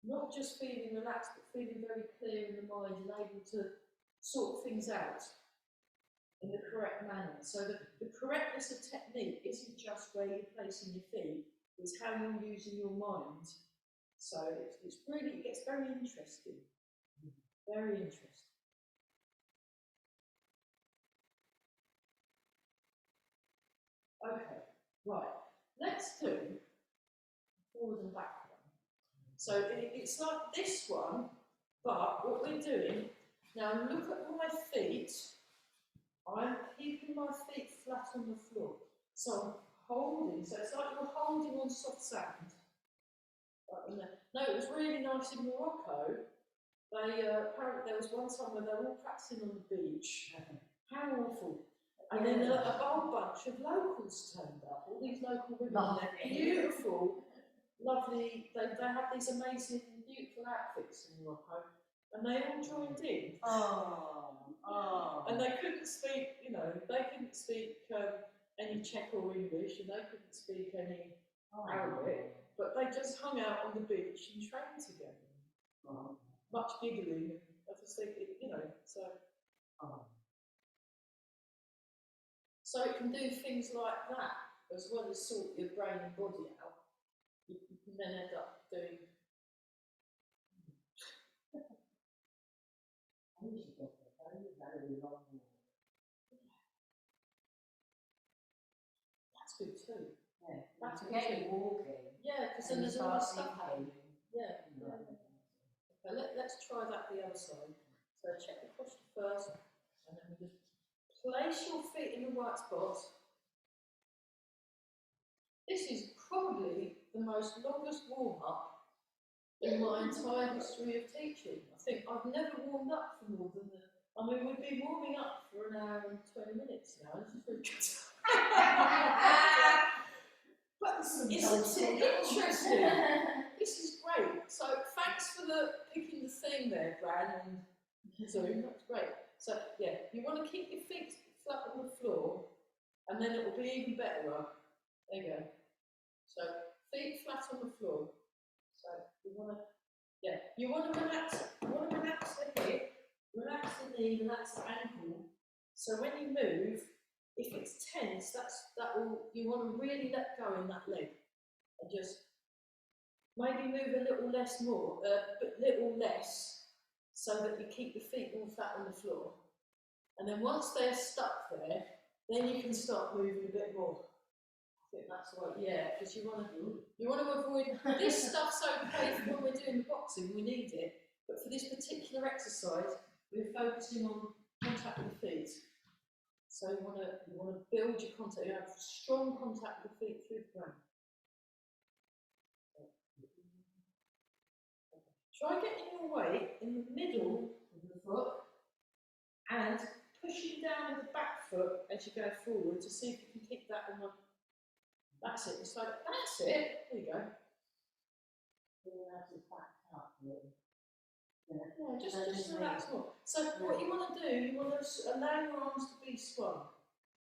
not just feeling relaxed, but feeling very clear in the mind and able to sort things out in the correct manner. So the correctness of technique isn't just where you're placing your feet, it's how you're using your mind. So it's really, it gets very interesting. Very interesting. Okay, right. Let's do forward and back one. So it's like this one, but what we're doing, now look at my feet. I'm keeping my feet flat on the floor. So I'm holding, so it's like you're holding on soft sand. No, it was really nice in Morocco. They apparently there was one time where they were all practicing on the beach. How awful! And then a whole bunch of locals turned up. All these local women, they're beautiful, lovely. They have these amazing, beautiful outfits in Morocco, and they all joined in. And they couldn't speak, you know, they couldn't speak any Czech or English, and they couldn't speak any Arabic, but they just hung out on the beach and trained together. Much giggling, and I just think, you know, so. So it can do things like that, as well as sort your brain and body out. You can then end up doing. That's good too. Yeah, that's to good get you too. walking. Yeah, because then there's all this stuff happening. Yeah. Okay, let's try that the other side. So check the posture first, and then we just place your feet in the right spot. This is probably the most longest warm-up in my entire history of teaching. I think I've never warmed up for more than I mean, we've been warming up for an hour and 20 minutes now. This is really good. But isn't it interesting? This is great. So thanks for picking the theme there, Bran, on Zoom. That's great. So yeah, you want to keep your feet flat on the floor, and then it will be even better. There you go. So feet flat on the floor. So you want to, yeah, you want to relax. You want to relax the hip, relax the knee, relax the ankle. So when you move, if it's tense, you want to really let go in that leg, and just maybe move a little less so that you keep your feet more flat on the floor. And then once they're stuck there, then you can start moving a bit more. I think that's right, yeah, because you want to avoid this stuff's okay for when we're doing the boxing, we need it, but for this particular exercise, we're focusing on contact with the feet. So you want to build your contact. You have strong contact with the feet through the ground. Try getting your weight in the middle of the foot and pushing down with the back foot as you go forward to see if you can keep that on the. That's it. It's like that's it. There you go. Yeah, just relax more. So what you want to do, you want to allow your arms to be swung.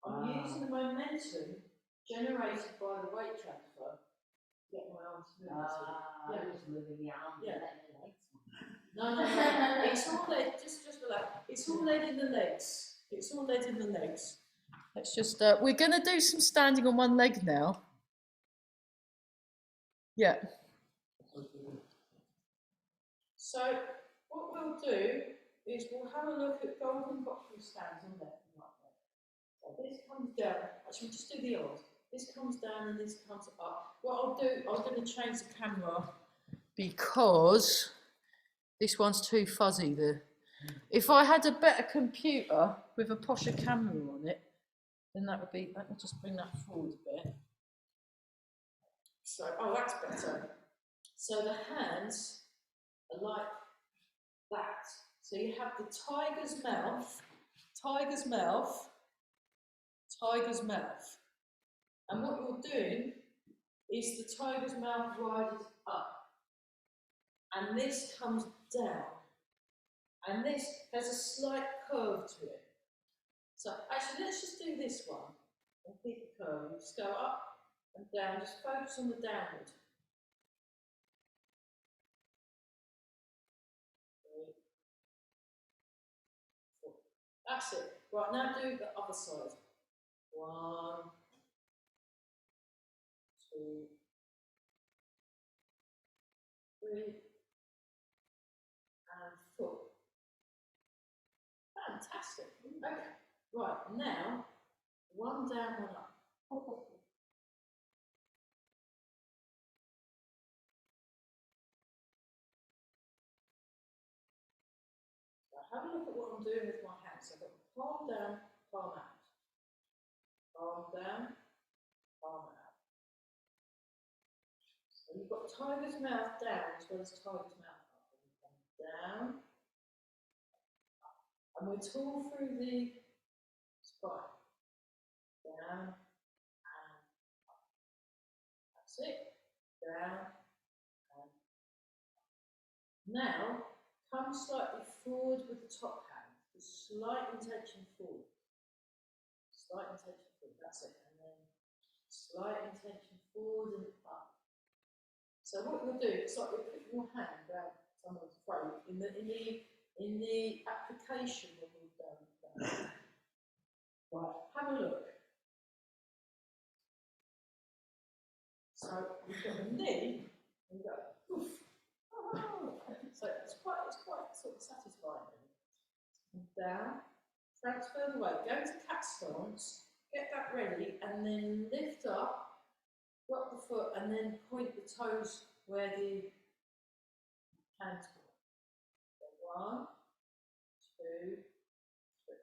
I'm using the momentum generated by the weight transfer to get my arms to move. I was moving the arms and letting the legs move. No. It's all lead. Just relax. It's all lead in the legs. It's all lead in the legs. Let's just. We're going to do some standing on one leg now. Yeah. So what we'll do is we'll have a look at golden bottom stands on left and right leg. So this comes down. Actually, just do the arms. This comes down and this comes up. What I'll do, I'm going to change the camera because this one's too fuzzy there. If I had a better computer with a posher camera on it, then that would be, let me just bring that forward a bit. So, oh, that's better. So the hands are like that. So you have the tiger's mouth, tiger's mouth, tiger's mouth. And what you're doing is the tiger's mouth rises up. And this comes down. And this has a slight curve to it. So actually, let's just do this one and keep the curve. You just go up and down, just focus on the downward. That's it. Right, now do the other side. 1, 2, 3, and 4. Fantastic. Okay. Right, now, 1 down, 1 up. So have a look at what I'm doing with my hands. So I've got palm down, palm out. Palm down, palm out. So you've got tiger's mouth down as well as tiger's mouth up. Down, up. And we're tall through the spine. Down and up. That's it. Down and up. Now, come slightly forward with the top hand. The slight intention forward. Slight intention forward. That's it. And then slight intention forward and up. So what you'll do, it's like you're putting your hand around someone's throat in the application when we've done that. Right, have a look. So you've got a knee and you go oof. Oh. So it's quite sort of satisfying. And down, transfer the weight, go into cat stance, get that ready, and then lift up, drop the foot, and then point the toes where the hands go. So 1, 2, 3.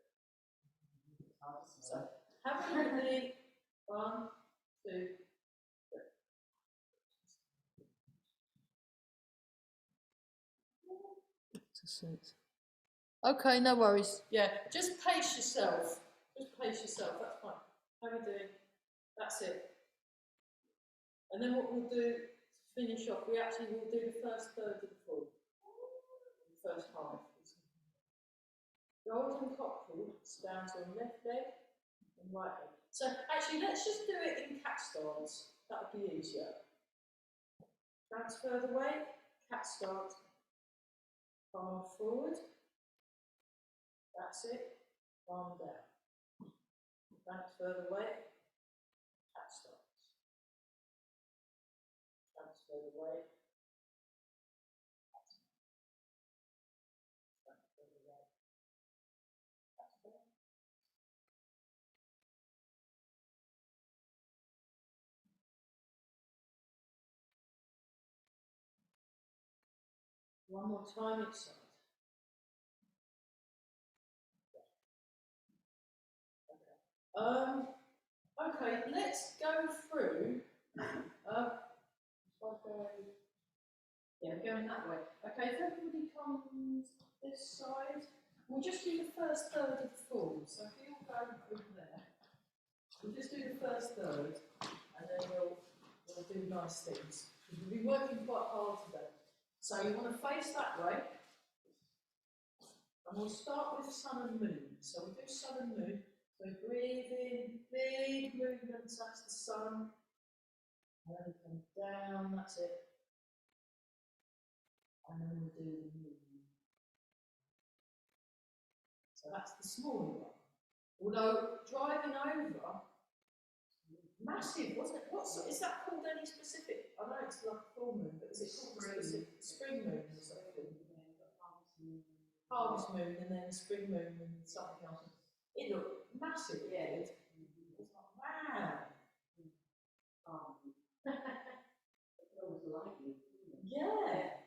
So have a look at the 1, 2, 3. Okay, no worries. Yeah, just pace yourself. Just pace yourself. That's fine. How are you doing? That's it. And then what we'll do to finish off, we actually will do the first third of the form. The first half. Golden cockerel stands on left leg and right leg. So actually, let's just do it in cat stance. That would be easier. Transfer the weight, cat stance, palm forward. That's it. Palm down. Transfer the weight, cat stance. Transfer the weight. Transfer the weight. One more time each side. Okay, let's go through. Yeah, we're going that way. Okay, if everybody comes this side, we'll just do the first third of the form. So if you all go over there, we'll just do the first third, and then we'll do nice things. We've been working quite hard today. So you want to face that way, and we'll start with sun and moon. So we do sun and moon. So breathe in, big movements, that's the sun. And then come down, that's it. And then we'll do the moon. So that's the smaller one. Although driving over, massive, wasn't it? Is that called any specific? I know it's like a full moon, but is it called specific? Spring moon or something? Harvest moon and then spring moon and something else. It looked massive, yeah. It was like, wow. Yeah.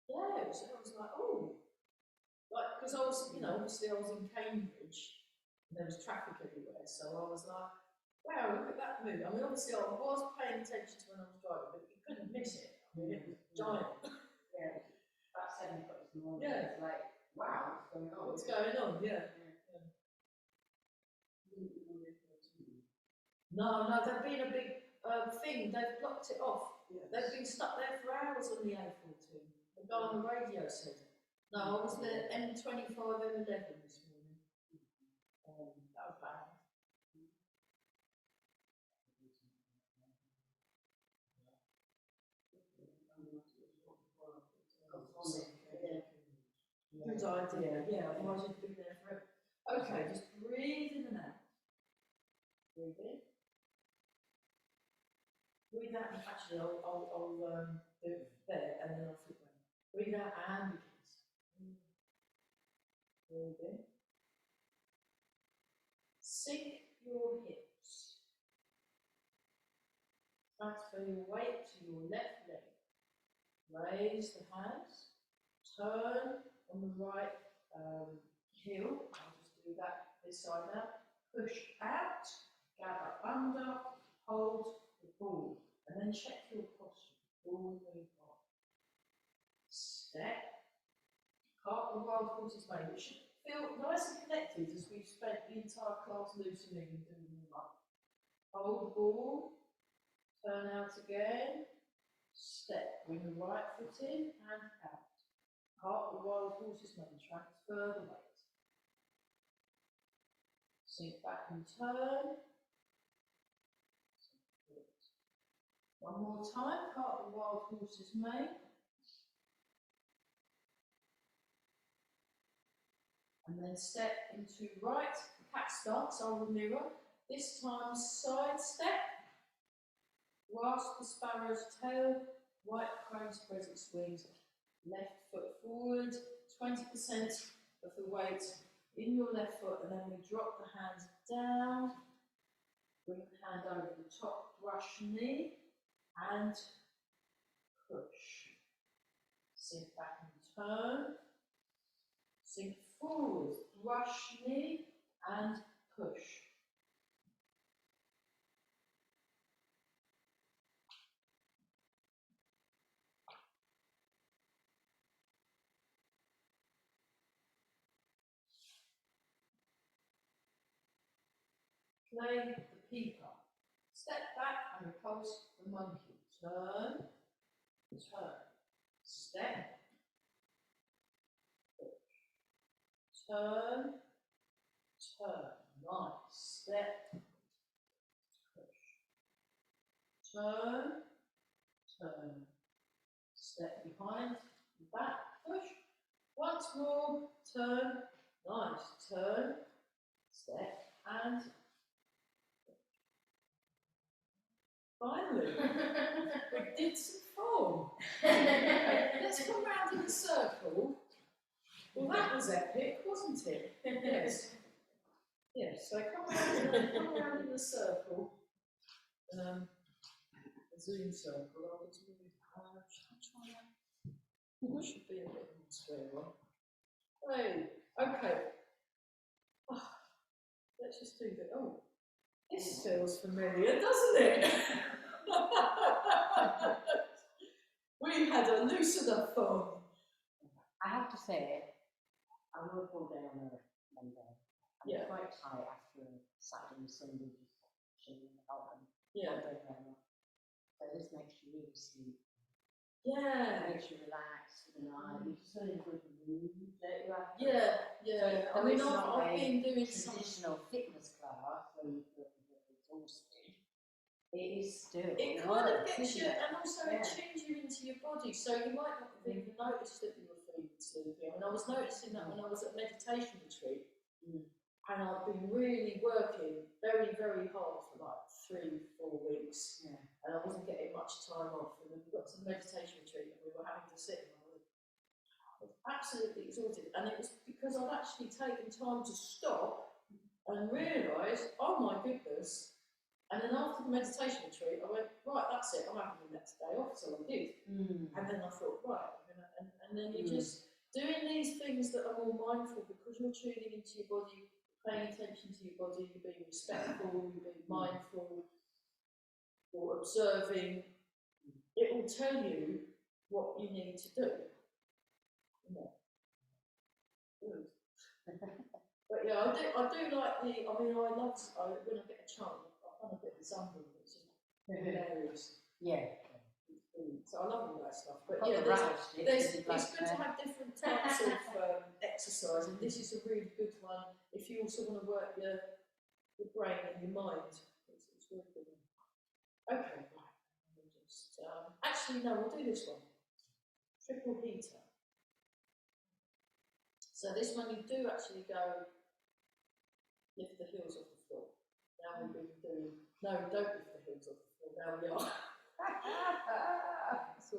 Yeah, it was like, oh. Like, because I was, obviously I was in Cambridge and there was traffic everywhere, so I was like, wow, look at that moon. I mean, obviously I was paying attention to when I was driving, but you couldn't miss it. I mean, it was giant. Yeah, about 7 o'clock this morning. Yeah. It's like, wow, what's going on? What's going on? Yeah. No, they've been a big thing. They've blocked it off. Yes. They've been stuck there for hours on the A14. The guy on the radio said. No, I was there M25, M11 this morning. That was bad. Good idea. Yeah, otherwise you'd be there forever. Okay, just breathe in and out. Breathe in. Breathe out, and actually I'll do it there and then I'll flip around. Breathe out and release. Breathe in. Sink your hips. Transfer your weight to your left leg. Raise the hands. Turn on the right heel. I'll just do that this side now. Push out. Gather under. Hold the ball. And then check your posture. All the way up. Step. Carp the wild horse's mane. It should feel nice and connected as we've spent the entire class loosening and doing them up. Hold the ball. Turn out again. Step. Bring the right foot in and out. Carp the wild horse's mane. Transfer the weight. Sink back and turn. One more time. Carp the wild horse's mane. And then step into right cat stance, I'll mirror. This time side step. Grasp the sparrow's tail. Right crane spreads its wings. Left foot forward. 20% of the weight in your left foot, and then we drop the hands down. Bring the hand over the top, brush knee, and push. Sink back and turn. Sink forward, brush knee, and push. Play the peacock. Step back and repulse the monkey. Turn, turn, step, push. Turn, turn. Nice. Step, push. Turn, turn. Step behind, back, push. Once more, turn, nice. Turn, step, and finally, we did some form. Let's come round in a circle. Well, that was epic, wasn't it? Yes. Yes, so come round in a circle. A Zoom circle. I'll just move. Shall I try that? Should be a bit more square one. Hey, okay. Oh, let's just do that. Oh, this feels familiar, doesn't it? We had a loosener form. I have to say, I work all day on a Monday. I'm quite tired after Saturday and Sunday, just chilling out and all day very much. So this makes you really sleep. Yeah. It makes you relax for the night. You're just in a good mood, don't you? Yeah. So, I mean, it's not I've been doing traditional fitness class where you feel exhausted. It is still. It kind of gets you, and also it tunes you into your body, so you might not have even noticed that you were feeling sleepy. I mean, I was noticing that when I was at meditation retreat, and I've been really working very, very hard for like 3-4 weeks, and I wasn't getting much time off. And then we got to the meditation retreat, and we were having to sit, and I was absolutely exhausted. And it was because I'd actually taken time to stop and realise, oh my goodness. And then after the meditation retreat, I went, right, that's it, I'm having the next day off, so I did. And then I thought, right, and then you're just doing these things that are more mindful because you're tuning into your body, paying attention to your body, you're being respectful, you're being mindful, or observing. It will tell you what you need to do. But yeah, I do like the, I mean, I love, when I get a chance, I've done a bit of Zumba, which is hilarious. Yeah. So I love all that stuff. But yeah, it's good to have different types of exercise, and this is a really good one if you also want to work your brain and your mind. It's really good one. Okay, right. We'll just, actually, no, we'll do this one. Triple heater. So this one you do actually go lift the heels off the floor. Now we've been doing, no, don't lift the heels off the floor, now we are. So,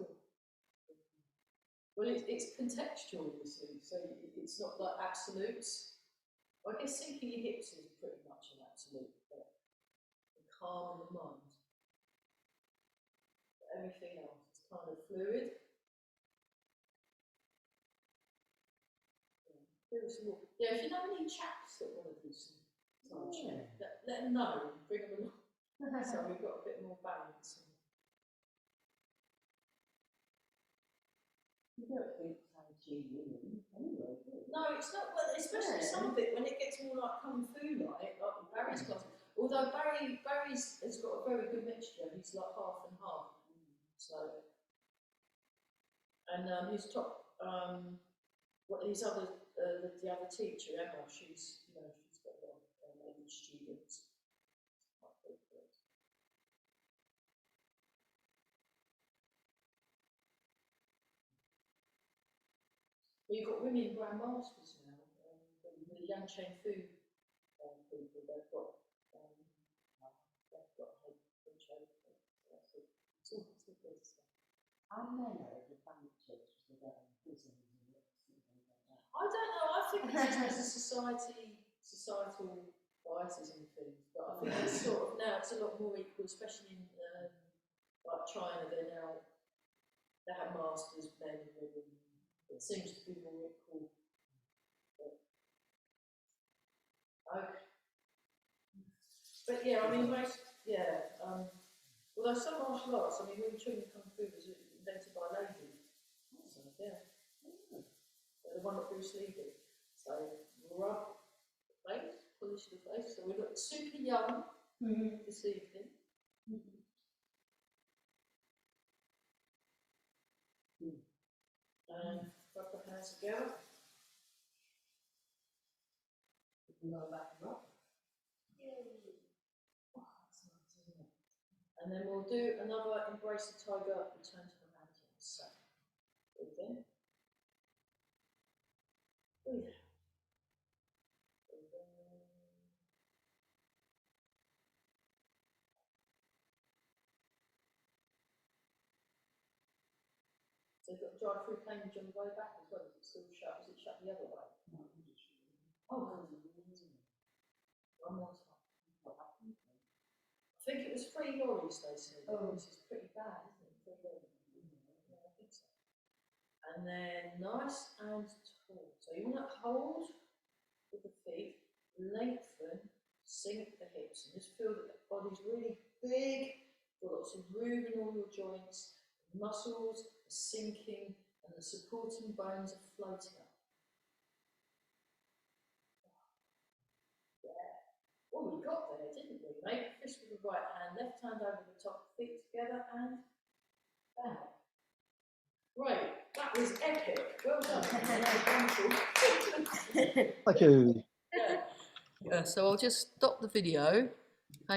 well, it's contextual, you see, so it's not like absolutes. I guess sinking your hips is pretty much an absolute, but the calm in the mind. But everything else is kind of fluid. Yeah, if you know any chaps that want to do some Tai Chi, let them know, bring them along. So we've got a bit more balance. You don't think Tai Chi women anyway, do you? No, it's not, well, especially some of it, when it gets more like Kung Fu-like Barry's class. Although Barry's has got a very good mixture, he's like half and half. So, and his top, his other, the other teacher, Emma, she's got a lot of lady students. You've got women grandmasters now, the Yang Chen Fu people, they've got head control. It's all good stuff. Our men are advantages with their bosoms and lips and things like that. I don't know, I think it's just societal biases and things, but I think it's sort of now it's a lot more equal, especially in like China, they have masters, men, women. It seems to be more equal. But yeah, I mean, although some martial arts, I mean, Wing Chun and Kung Fu was invented by a lady. So, yeah. The one that Bruce Lee did. So, rub the face, polish the face. So we look super young this evening. And rub the hands together. You know back and up. Oh, that's nice, isn't it? And then we'll do another embrace the tiger, return to the mountains. So, breathe in. Breathe out. Breathe in. So you've got the drive-through cage on the way back as well. Is it still shut? Is it shut the other way? No, Oh, one more time. I think it was 3 lorries, they said. Oh, this is pretty bad, isn't it? 3 lorries. Yeah, I think so. And then nice and tall. So you want to hold with the feet, lengthen, sink the hips, and just feel that the body's really big, got lots of room in all your joints, the muscles are sinking, and the supporting bones are floating up. Well, we got there, didn't we? Make a fist with the right hand, left hand over the top, feet together, and back. Right, that was epic. Well done. Thank you. Yeah. So I'll just stop the video. Hang